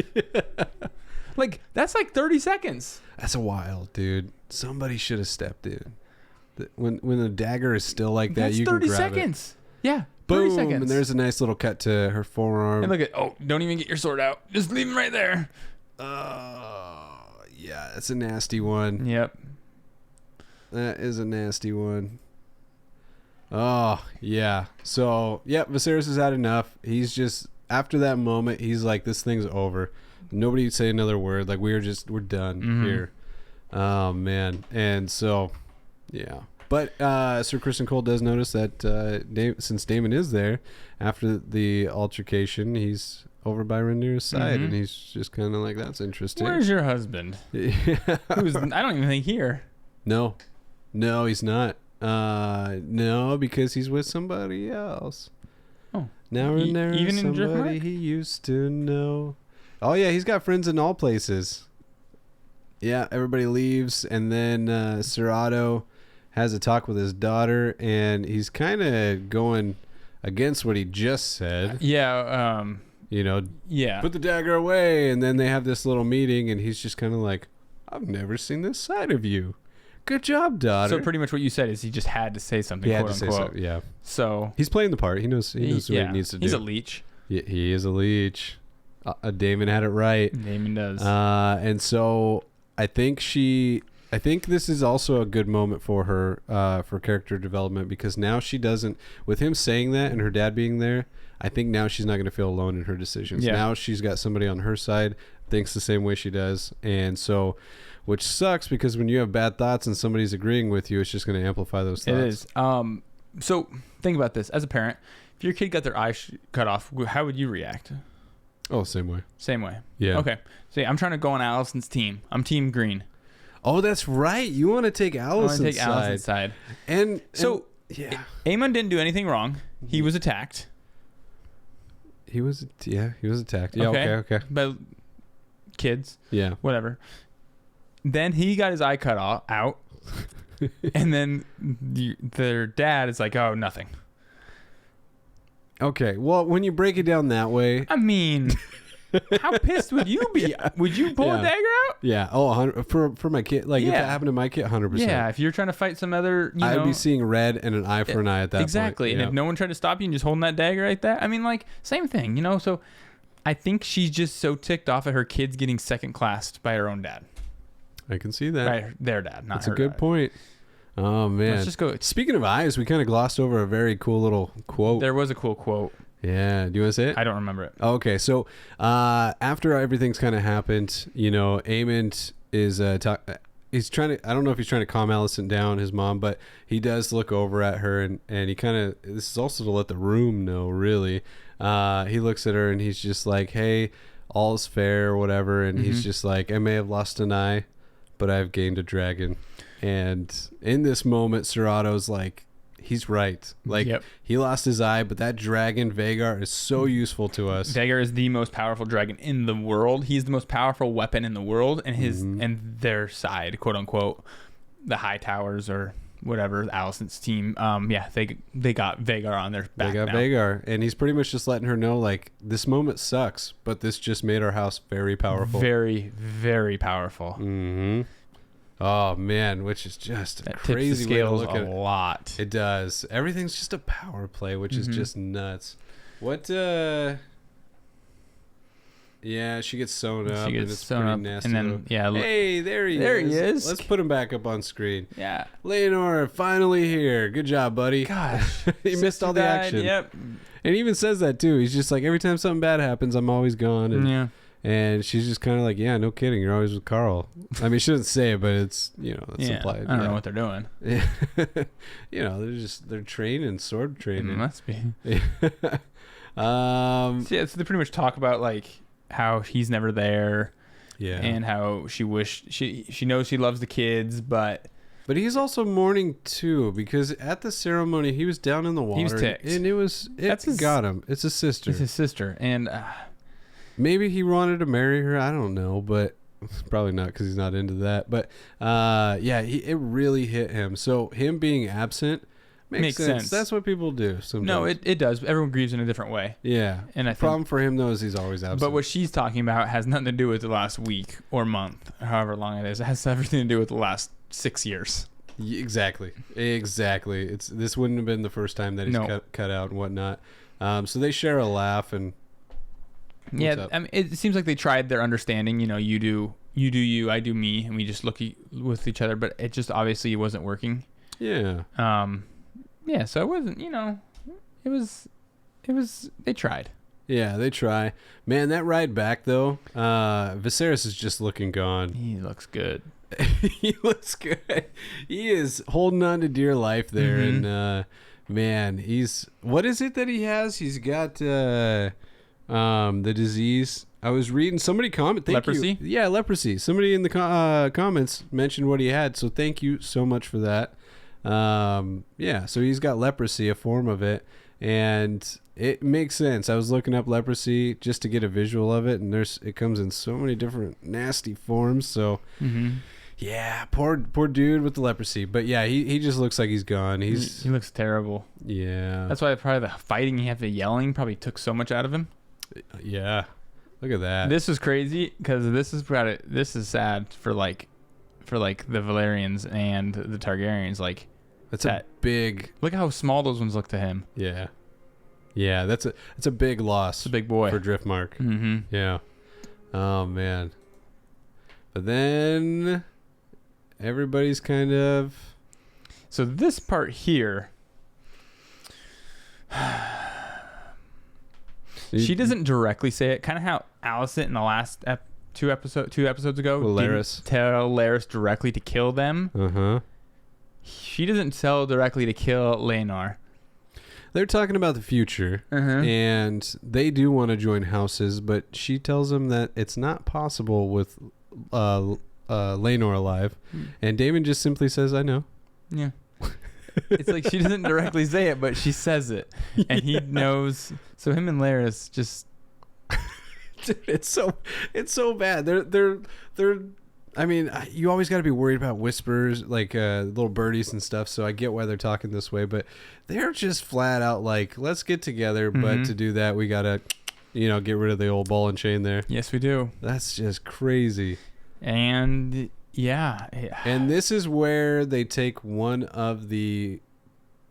Like, that's like 30 seconds. That's a while, dude. Somebody should have stepped in. When the dagger is still like that, that's you 30 can grab seconds. It. Yeah. Boom, 30 seconds. And there's a nice little cut to her forearm. And look at, don't even get your sword out. Just leave him right there. Yeah, that's a nasty one. Yep. That is a nasty one. Oh, yeah. So, Viserys has had enough. He's just, after that moment, he's like, this thing's over. Nobody say another word. Like, we're done here. Oh, man. And so, yeah. But Sir Kristen Cole does notice that since Daemon is there, after the altercation, he's over by Rhaenyra's side, and he's just kind of like, that's interesting. Where's your husband? Who's I don't even think here. No, he's not. No, because he's with somebody else. Oh. Now Rhaenyra, even in somebody he used to know. Oh, yeah, he's got friends in all places. Yeah, everybody leaves, and then Sir Otto has a talk with his daughter, and he's kind of going against what he just said. Yeah. Yeah. Put the dagger away, and then they have this little meeting, and he's just kind of like, I've never seen this side of you. Good job, daughter. So pretty much what you said is he just had to say something, quote unquote. Yeah. So he's playing the part. He knows what he needs to do. He's a leech. Yeah, he is a leech. Daemon had it right. Daemon does. And so I think this is also a good moment for her for character development, because now she doesn't, with him saying that and her dad being there, I think now she's not going to feel alone in her decisions. Yeah. Now she's got somebody on her side, thinks the same way she does. And so, which sucks, because when you have bad thoughts and somebody's agreeing with you, it's just going to amplify those thoughts. It is. So think about this. As a parent, if your kid got their eye cut off, how would you react? Oh, same way. Same way. Yeah. Okay. So I'm trying to go on Alicent's team. I'm Team Green. Oh, that's right. You want to take Alicent's side. And so, yeah. Aemon didn't do anything wrong. He was attacked. He was attacked. Yeah, okay. By kids. Yeah. Whatever. Then he got his eye cut out. And then their dad is like, oh, nothing. Okay. Well, when you break it down that way. I mean, how pissed would you be? Would you pull a dagger out? Yeah. Oh, 100, for my kid. Like, if that happened to my kid, 100%. Yeah. If you're trying to fight some other, I'd be seeing red and an eye for an eye at that point. Exactly. And if no one tried to stop you and just holding that dagger like that, I mean, like, same thing, So I think she's just so ticked off at her kids getting second classed by her own dad. I can see that. By their dad, not That's her a good dad. point. Oh, man. Let's just go. Speaking of eyes, we kind of glossed over a very cool little quote. There was a cool quote. Yeah. Do you want to say it? I don't remember it. Okay. So after everything's kind of happened, Aemon is he's trying to, I don't know if he's trying to calm Alicent down, his mom, but he does look over at her, and he kind of, this is also to let the room know, really. He looks at her and he's just like, hey, all's fair or whatever. And he's just like, I may have lost an eye, but I've gained a dragon. And in this moment, Sir Otto's like, he's right. Like, he lost his eye, but that dragon, Vhagar, is so useful to us. Vhagar is the most powerful dragon in the world. He's the most powerful weapon in the world, and and their side, quote unquote, the High Towers or whatever, Alicent's team. They got Vhagar on their back. They got Vhagar, and he's pretty much just letting her know, like, this moment sucks, but this just made our house very powerful. Very, very powerful. Mm-hmm. Oh, man, which is just a crazy way to look at it. A lot. It does. Everything's just a power play, which is just nuts. What, yeah, she gets sewn up. She gets sewn up. Nasty, and then, hey, there he is. Let's put him back up on screen. Yeah. Laenor, finally here. Good job, buddy. Gosh. He missed all the action. Yep. And he even says that, too. He's just like, every time something bad happens, I'm always gone. And, and she's just kind of like, yeah, no kidding. You're always with Carl. I mean, she doesn't say it, but it's, it's implied. I don't know what they're doing. They're training, sword training. It must be. So they pretty much talk about, like, how he's never there. Yeah. And how she knows she loves the kids, but he's also mourning too, because at the ceremony he was down in the water. He was ticked. And it got him. It's his sister. It's his sister. And maybe he wanted to marry her. I don't know, but probably not, because he's not into that. But it really hit him. So him being absent makes sense. That's what people do sometimes. No, it does. Everyone grieves in a different way. Yeah. And the problem for him, though, is he's always absent. But what she's talking about has nothing to do with the last week or month, however long it is. It has everything to do with the last 6 years. Exactly. This wouldn't have been the first time that he's cut out and whatnot. So they share a laugh and. Yeah, I mean, it seems like they tried their understanding. You do you, I do me, and we just look with each other. But it just obviously wasn't working. Yeah. Yeah. So it wasn't. It was. They tried. Yeah, they try. Man, that ride back though, Viserys is just looking gone. He looks good. He looks good. He is holding on to dear life there, and man, what is it that he has? He's got the disease. I was reading somebody comment. Leprosy? Yeah, leprosy. Somebody in the comments mentioned what he had, so thank you so much for that. Yeah, so he's got leprosy, a form of it, and it makes sense. I was looking up leprosy just to get a visual of it, and it comes in so many different nasty forms. So, yeah, poor dude with the leprosy. But yeah, he just looks like he's gone. He looks terrible. Yeah, that's why probably the fighting, the yelling, probably took so much out of him. Yeah, look at that. This is crazy because this is sad for the Valerians and the Targaryens. Like, that's a big. Look how small those ones look to him. Yeah. Yeah, that's a big loss. It's a big boy for Driftmark. Mm-hmm. Yeah. Oh man. But then everybody's kind of. So this part here, she doesn't directly say it. Kind of how Alicent in the last two episodes ago didn't tell Larys directly to kill them. She doesn't tell directly to kill Rhaenyra. They're talking about the future, and they do want to join houses, but she tells them that it's not possible with Rhaenyra alive, and Daemon just simply says, "I know." Yeah, it's like she doesn't directly say it, but she says it, and he knows. So him and Larys just, dude, it's so bad. They're. I mean, you always got to be worried about whispers, like little birdies and stuff. So I get why they're talking this way, but they're just flat out like, let's get together. But to do that, we got to, get rid of the old ball and chain there. Yes, we do. That's just crazy. And yeah. And this is where they take one of the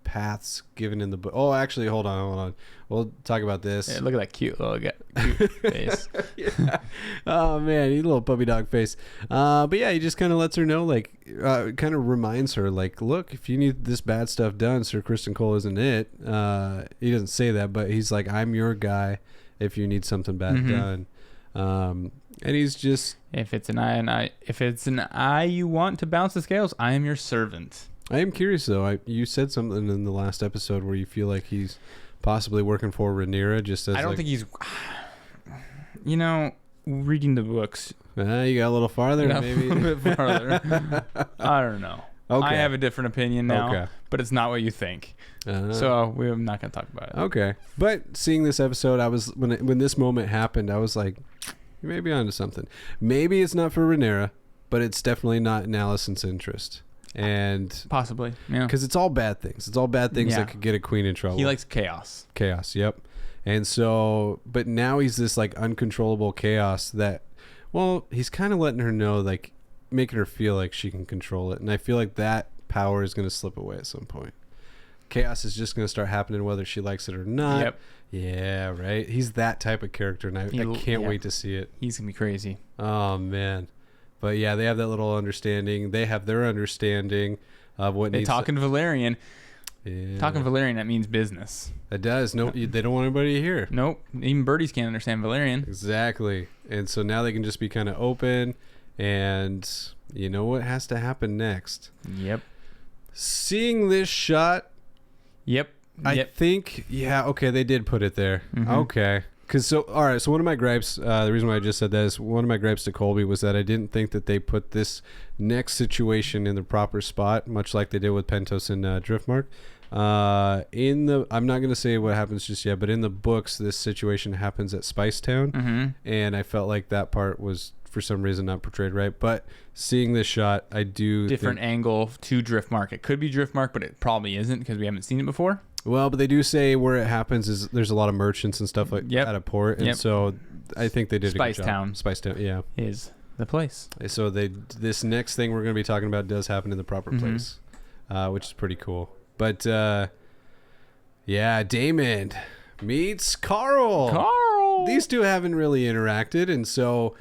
paths given in the book. Oh, actually, hold on. We'll talk about this. Yeah, look at that cute face. Yeah. Oh man, he little puppy dog face. But yeah, he just kind of lets her know, like, kind of reminds her, like, look, if you need this bad stuff done, Sir Criston Cole isn't it. He doesn't say that, but he's like, I'm your guy if you need something bad done. And he's just, if it's an eye you want to balance the scales, I am your servant. I am curious though. You said something in the last episode where you feel like he's possibly working for Rhaenyra, just as I don't think he's. Reading the books. You got a little farther, maybe. A little bit farther. I don't know. Okay. I have a different opinion now, but it's not what you think. So we're not going to talk about it. Okay. But seeing this episode, I was when this moment happened, I was like, you may be onto something. Maybe it's not for Rhaenyra, but it's definitely not in Alicent's interest. And possibly, yeah, because it's all bad things. It's all bad things that could get a queen in trouble. He likes chaos. Yep. And so, but now he's this like uncontrollable chaos that, well, he's kind of letting her know, like making her feel like she can control it. And I feel like that power is going to slip away at some point. Chaos is just going to start happening whether she likes it or not. Yep. Yeah, right. He's that type of character, and I can't wait to see it. He's going to be crazy. Oh man. But yeah, they have that little understanding. They have their understanding of what needs. They talk in Valerian. Yeah. Talking Valerian, that means business. It does. No, they don't want anybody to hear. Nope. Even birdies can't understand Valerian. Exactly. And so now they can just be kind of open, and you know what has to happen next. Yep. Seeing this shot. Yep. I think, okay, they did put it there. Okay. All right, so one of my gripes, the reason why I just said that is one of my gripes to Colby was that I didn't think that they put this next situation in the proper spot, much like they did with Pentos and Driftmark. I'm not going to say what happens just yet, but in the books, this situation happens at Spicetown, and I felt like that part was, for some reason, not portrayed right. But seeing this shot, I do different angle to Driftmark. It could be Driftmark, but it probably isn't because we haven't seen it before. Well, but they do say where it happens is there's a lot of merchants and stuff like at a port, and so I think they did a good job. Spicetown, yeah, is the place. So this next thing we're going to be talking about does happen in the proper place, which is pretty cool. But Daemon meets Carl. These two haven't really interacted, and so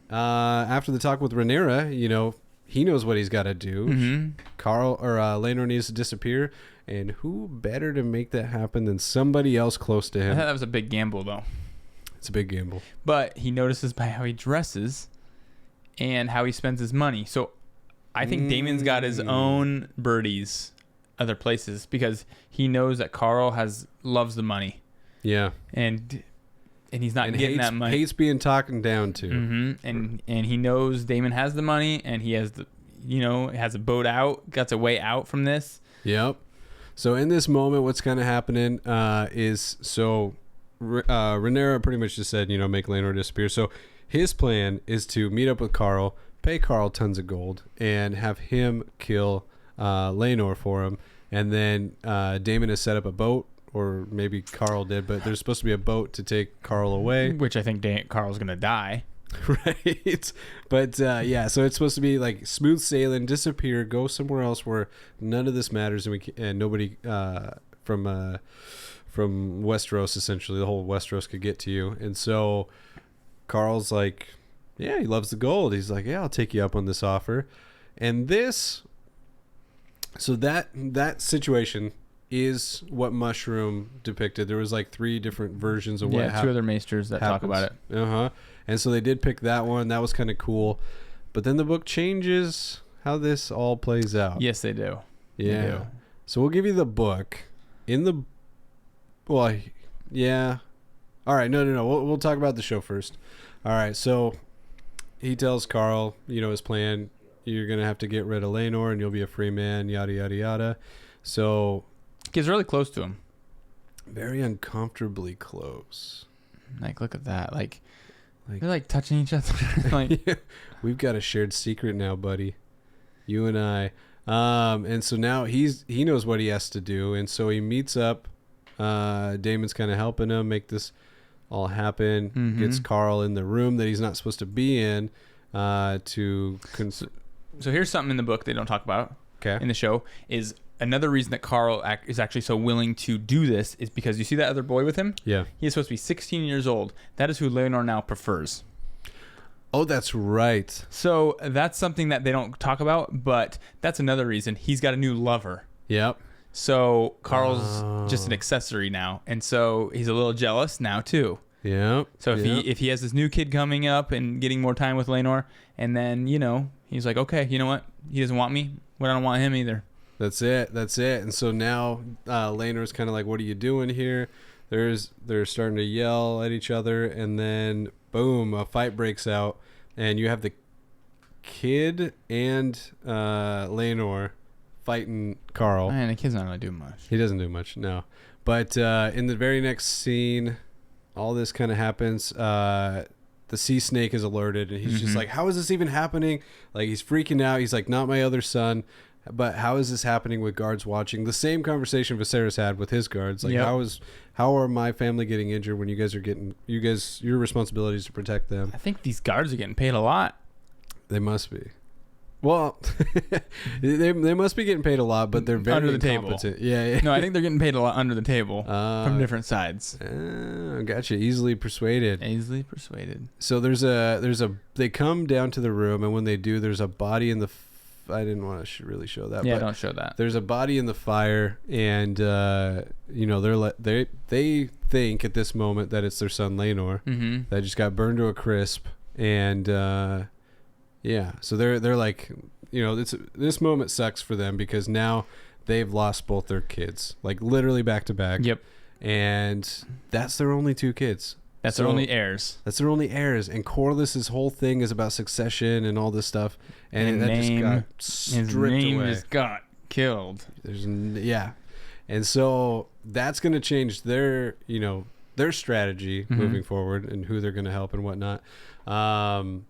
after the talk with Rhaenyra, he knows what he's got to do. Carl or Rhaenyra needs to disappear. And who better to make that happen than somebody else close to him? I thought that was a big gamble, though. It's a big gamble. But he notices by how he dresses and how he spends his money. So I think Daemon's got his own birdies other places because he knows that Carl loves the money. Yeah. And he's not getting that money. Hates being talked down to. Mm-hmm. And he knows Daemon has the money and he has has a boat out, got a way out from this. Yep. So in this moment, what's kind of happening is Rhaenyra pretty much just said, make Laenor disappear. So his plan is to meet up with Carl, pay Carl tons of gold, and have him kill Laenor for him. And then Daemon has set up a boat, or maybe Carl did, but there's supposed to be a boat to take Carl away. Which I think Carl's going to die. Right. But so it's supposed to be like smooth sailing, disappear, go somewhere else where none of this matters, and nobody from Westeros, essentially the whole Westeros, could get to you. And so Carl's like, yeah, he loves the gold. He's like, yeah, I'll take you up on this offer. And that situation is what Mushroom depicted. There was like 3 different versions of what happened. 2 other maesters that talk about it. And so they did pick that one. That was kind of cool. But then the book changes how this all plays out. Yes, they do. Yeah. They do. So we'll give you the book. All right. No. We'll talk about the show first. All right. So he tells Carl, his plan. You're going to have to get rid of Laenor and you'll be a free man, yada, yada, yada. So gets really close to him. Very uncomfortably close. Like, look at that. Like they're like touching each other. Like, yeah, we've got a shared secret now, buddy. You and I. And so now he knows what he has to do, and so he meets up. Daemon's kind of helping him make this all happen. Mm-hmm. Gets Carl in the room that he's not supposed to be in. So here's something in the book they don't talk about. Okay. In the show is another reason that Carl is actually so willing to do this is because you see that other boy with him? Yeah. He is supposed to be 16 years old. That is who Laenor now prefers. Oh, that's right. So that's something that they don't talk about, but that's another reason. He's got a new lover. Yep. So Carl's just an accessory now. And so he's a little jealous now too. Yep. So if he has this new kid coming up and getting more time with Laenor, and then, he's like, okay, you know what? He doesn't want me. Well, I don't want him either. That's it. And so now Laenor's kind of like, what are you doing here? They're starting to yell at each other, and then boom, a fight breaks out, and you have the kid and Laenor fighting Carl. Man, the kid's not going to do much. He doesn't do much, no. But in the very next scene, all this kind of happens. The sea snake is alerted, and he's just like, how is this even happening? Like, he's freaking out. He's like, not my other son. But how is this happening with guards watching? The same conversation Viserys had with his guards. Like, how are my family getting injured when your responsibility is to protect them? I think these guards are getting paid a lot. They must be. Well, they must be getting paid a lot, but they're very under the incompetent. table. Yeah. No, I think they're getting paid a lot under the table from different sides. Gotcha. Easily persuaded. So they come down to the room, and when they do, there's a body in the. I didn't want to really show that. Yeah, but don't show that. There's a body in the fire, and they think at this moment that it's their son Laenor that just got burned to a crisp, and so they're like, this moment sucks for them because now they've lost both their kids, like literally back to back. Yep. And that's their only 2 kids. That's their only heirs. That's their only heirs. And Corlys's whole thing is about succession and all this stuff. And that just got stripped away. His name just got killed. And so that's going to change their strategy moving forward and who they're going to help and whatnot. And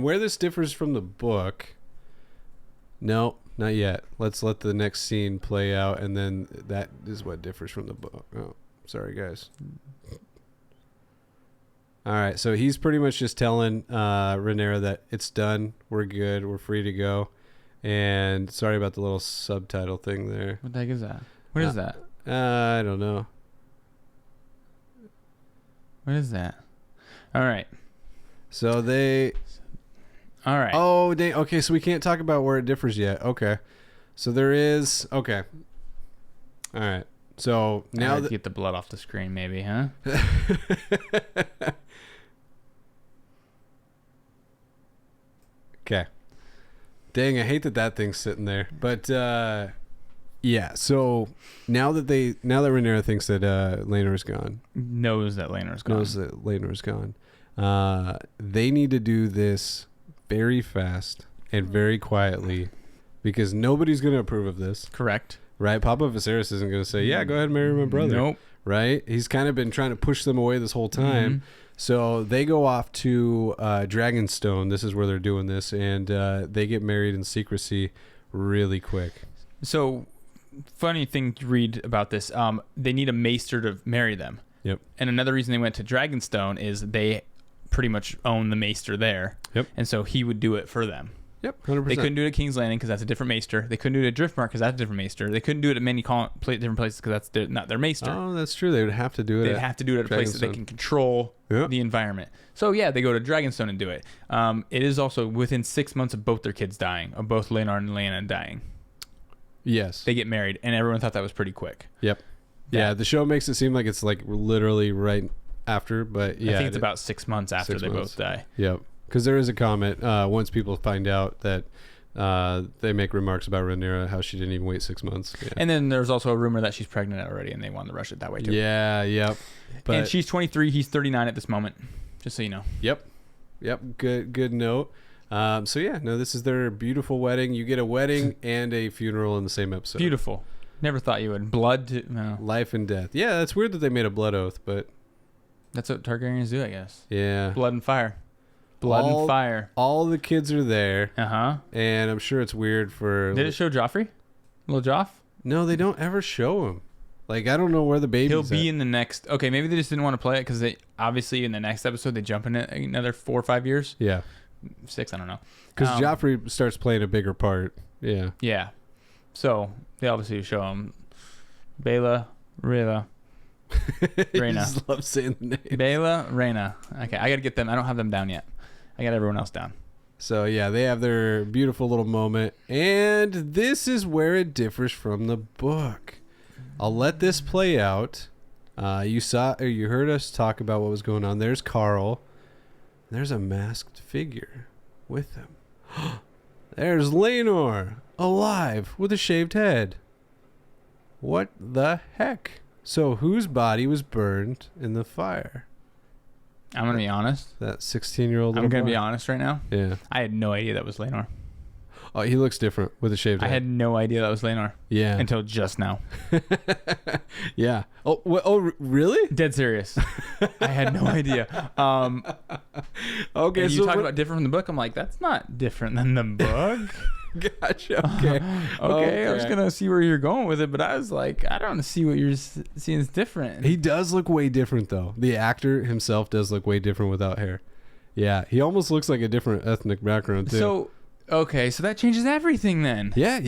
where this differs from the book, no, not yet. Let's let the next scene play out, and then that is what differs from the book. Oh, sorry, guys. All right, so he's pretty much just telling Rhaenyra that it's done, we're good, we're free to go. And sorry about the little subtitle thing there. What the heck is that? What is that? I don't know. What is that? All right. So they... All right. Oh, okay, so we can't talk about where it differs yet. Okay. So there is... Okay. All right. So now... Get the blood off the screen maybe, huh? Okay. Dang, I hate that thing's sitting there. But yeah, so now that Rhaenyra thinks that Laenor's gone, knows that Laenor's gone, they need to do this very fast and very quietly because nobody's going to approve of this. Correct. Right? Papa Viserys isn't going to say, yeah, go ahead and marry my brother. Nope. Right? He's kind of been trying to push them away this whole time. Mm-hmm. So they go off to Dragonstone. This is where they're doing this. And they get married in secrecy really quick. So, funny thing to read about this. They need a maester to marry them. Yep. And another reason they went to Dragonstone is they pretty much own the maester there. Yep. And so he would do it for them. Yep, 100%. They couldn't do it at King's Landing because that's a different maester. They couldn't do it at Driftmark because that's a different maester. They couldn't do it at many different places because that's not their maester. Oh, that's true. They would have to do it. They'd have to do it at a place that they can control the environment. So yeah, they go to Dragonstone and do it. It is also within 6 months of both their kids dying, of both Laenor and Lyanna dying. Yes. They get married, and everyone thought that was pretty quick. Yep. Yeah, the show makes it seem like it's like literally right after, but yeah. I think it's about 6 months after they both die. Yep. Because there is a comment once people find out that they make remarks about Rhaenyra, how she didn't even wait 6 months. Yeah. And then there's also a rumor that she's pregnant already, and they wanted to rush it that way too. Yeah, yep. But, and she's 23, he's 39 at this moment, just so you know. Yep. Good note. So yeah, no, this is their beautiful wedding. You get a wedding and a funeral in the same episode. Beautiful. Never thought you would. No. Life and death. Yeah, that's weird that they made a blood oath, but that's what Targaryens do, I guess. Yeah. Blood and fire. And fire. All the kids are there. Uh-huh. And I'm sure it's weird for... Did it show Joffrey? Little Joff? No, they don't ever show him. Like, I don't know where the baby's He'll be in the next... Okay, maybe they just didn't want to play it because they... Obviously, in the next episode, they jump in it another 4 or 5 years. Yeah. 6, I don't know. Because Joffrey starts playing a bigger part. Yeah. Yeah. So, they obviously show him Baela, Rhaenyra. I just love saying the name. Baela, Rhaenyra. Okay, I got to get them. I don't have them down yet. I got everyone else down. So, yeah, they have their beautiful little moment. And this is where it differs from the book. I'll let this play out. You heard us talk about what was going on. There's Carl. There's a masked figure with him. There's Laenor, alive with a shaved head. What the heck? So whose body was burned in the fire? I'm going to be honest. That 16-year-old I'm going to be honest right now. Yeah. I had no idea that was Laenor. Oh, he looks different with a shaved head. I had no idea that was Laenor. Yeah. Until just now. Yeah. Oh, really? Dead serious. I had no idea. Okay. So you talk about different from the book. I'm like, that's not different than the book. Gotcha. Okay. Okay. I was going to see where you're going with it, but I was like, I don't see what you're seeing is different. He does look way different, though. The actor himself does look way different without hair. Yeah. He almost looks like a different ethnic background, too. So that changes everything then. Yeah.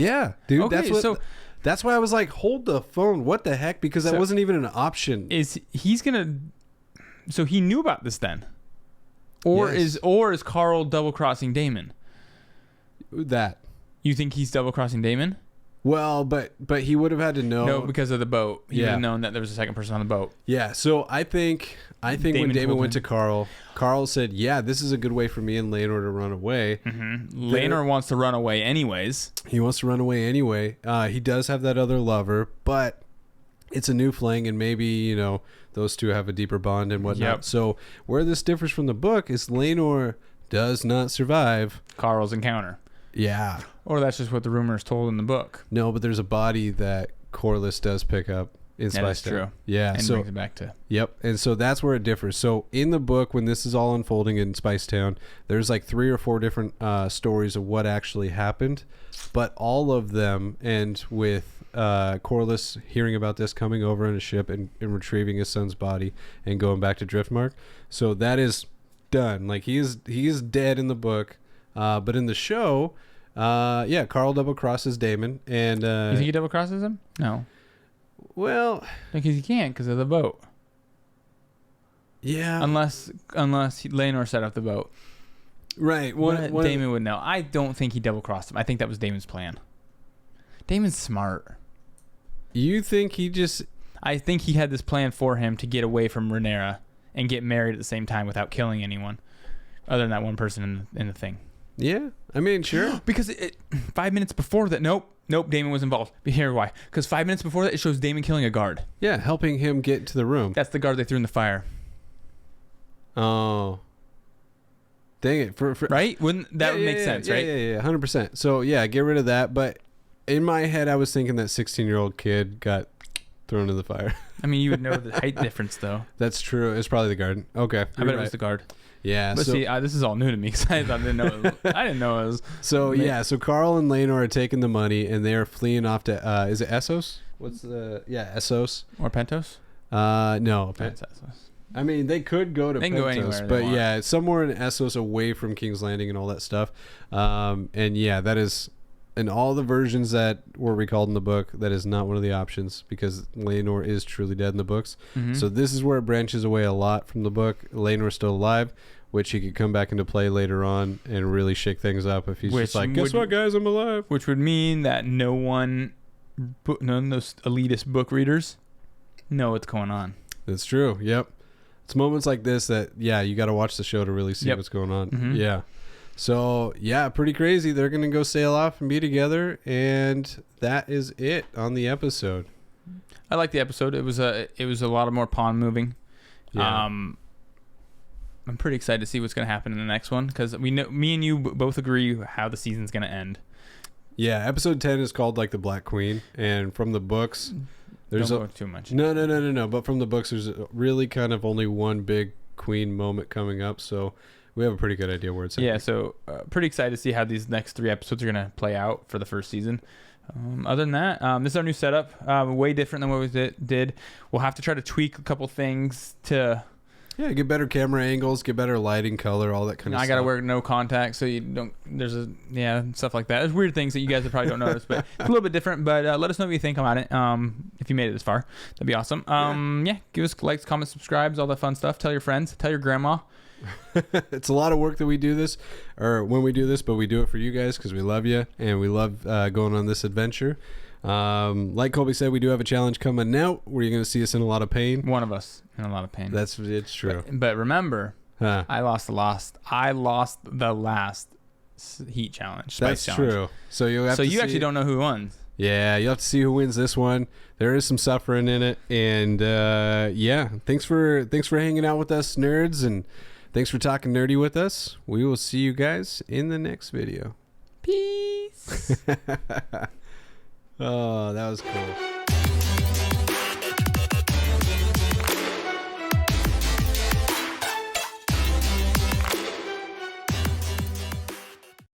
Dude, okay, that's why I was like, hold the phone. What the heck? Because that wasn't even an option. So he knew about this then? Or is Carl double-crossing Daemon? That. You think he's double-crossing Daemon? Well, but he would have had to know. No, because of the boat. He would have known that there was a second person on the boat. Yeah, so I think when Daemon went to Carl said, yeah, this is a good way for me and Laenor to run away. Mm-hmm. Laenor wants to run away anyways. He wants to run away anyway. He does have that other lover, but it's a new fling, and maybe, those two have a deeper bond and whatnot. Yep. So where this differs from the book is Laenor does not survive Carl's encounter. Yeah. Or that's just what the rumor is told in the book. No, but there's a body that Corlys does pick up in Spicetown. That's true. Yeah. And brings it back to. Yep. And so that's where it differs. So in the book, when this is all unfolding in Spicetown, there's like 3 or 4 different stories of what actually happened. But all of them end with Corlys hearing about this, coming over in a ship and retrieving his son's body and going back to Driftmark. So that is done. Like he is dead in the book. But in the show, Carl double crosses Daemon, and you think he double crosses him? No. Well, because he can't because of the boat. Yeah. Unless Laenor set up the boat. Right. Daemon would know. I don't think he double crossed him. I think that was Daemon's plan. Daemon's smart. You think he just? I think he had this plan for him to get away from Rhaenyra and get married at the same time without killing anyone, other than that one person in the thing. Yeah, I mean, sure. Because 5 minutes before that, nope, Daemon was involved. But here why? Because 5 minutes before that, it shows Daemon killing a guard. Yeah, helping him get to the room. That's the guard they threw in the fire. Oh. Dang it. Right? Wouldn't that would make sense, right? Yeah, 100%. So, yeah, get rid of that. But in my head, I was thinking that 16-year-old kid got thrown in the fire. I mean, you would know the height difference, though. That's true. It's probably the guard. Okay. I bet it was the guard. Yeah. But see, this is all new to me because I didn't know it was. So, so Carl and Laenor are taking the money and they are fleeing off to, is it Essos? Essos. Or Pentos? No. That's Essos. I mean, they could go to Pentos, go anywhere but yeah, somewhere in Essos away from King's Landing and all that stuff. And yeah, that is, in all the versions that were recalled in the book, that is not one of the options because Laenor is truly dead in the books. Mm-hmm. So this is where it branches away a lot from the book. Laenor's still alive, which he could come back into play later on and really shake things up if he's just like, guess what, guys, I'm alive. Which would mean that none of those elitist book readers know what's going on. That's true. Yep. It's moments like this that, you got to watch the show to really see what's going on. Mm-hmm. Yeah. So, pretty crazy. They're going to go sail off and be together. And that is it on the episode. I like the episode. It was a lot of more pawn moving. Yeah. I'm pretty excited to see what's going to happen in the next one because me and you both agree how the season's going to end. Yeah. Episode 10 is called like the Black Queen. And from the books... Don't go too much. No. But from the books, there's really kind of only one big queen moment coming up. So we have a pretty good idea where it's at. Yeah, so pretty excited to see how these next 3 episodes are going to play out for the first season. Other than that, this is our new setup. Way different than what we did. We'll have to try to tweak a couple things to... Yeah, get better camera angles, get better lighting, color, all that kind of stuff. I got to wear no contact so you don't... stuff like that. There's weird things that you guys probably don't notice, but it's a little bit different. But let us know what you think about it. If you made it this far, that'd be awesome. Give us likes, comments, subscribes, all that fun stuff. Tell your friends. Tell your grandma. It's a lot of work that we do this, or when we do this, but we do it for you guys because we love you and we love going on this adventure. Like Colby said, we do have a challenge coming out where you're going to see us in a lot of pain. One of us in a lot of pain. It's true. But remember, I lost the last heat challenge. That's challenge. True. So you actually don't know who won. Yeah, you'll have to see who wins this one. There is some suffering in it, and thanks for hanging out with us, nerds, and thanks for talking nerdy with us. We will see you guys in the next video. Peace. Oh, that was cool.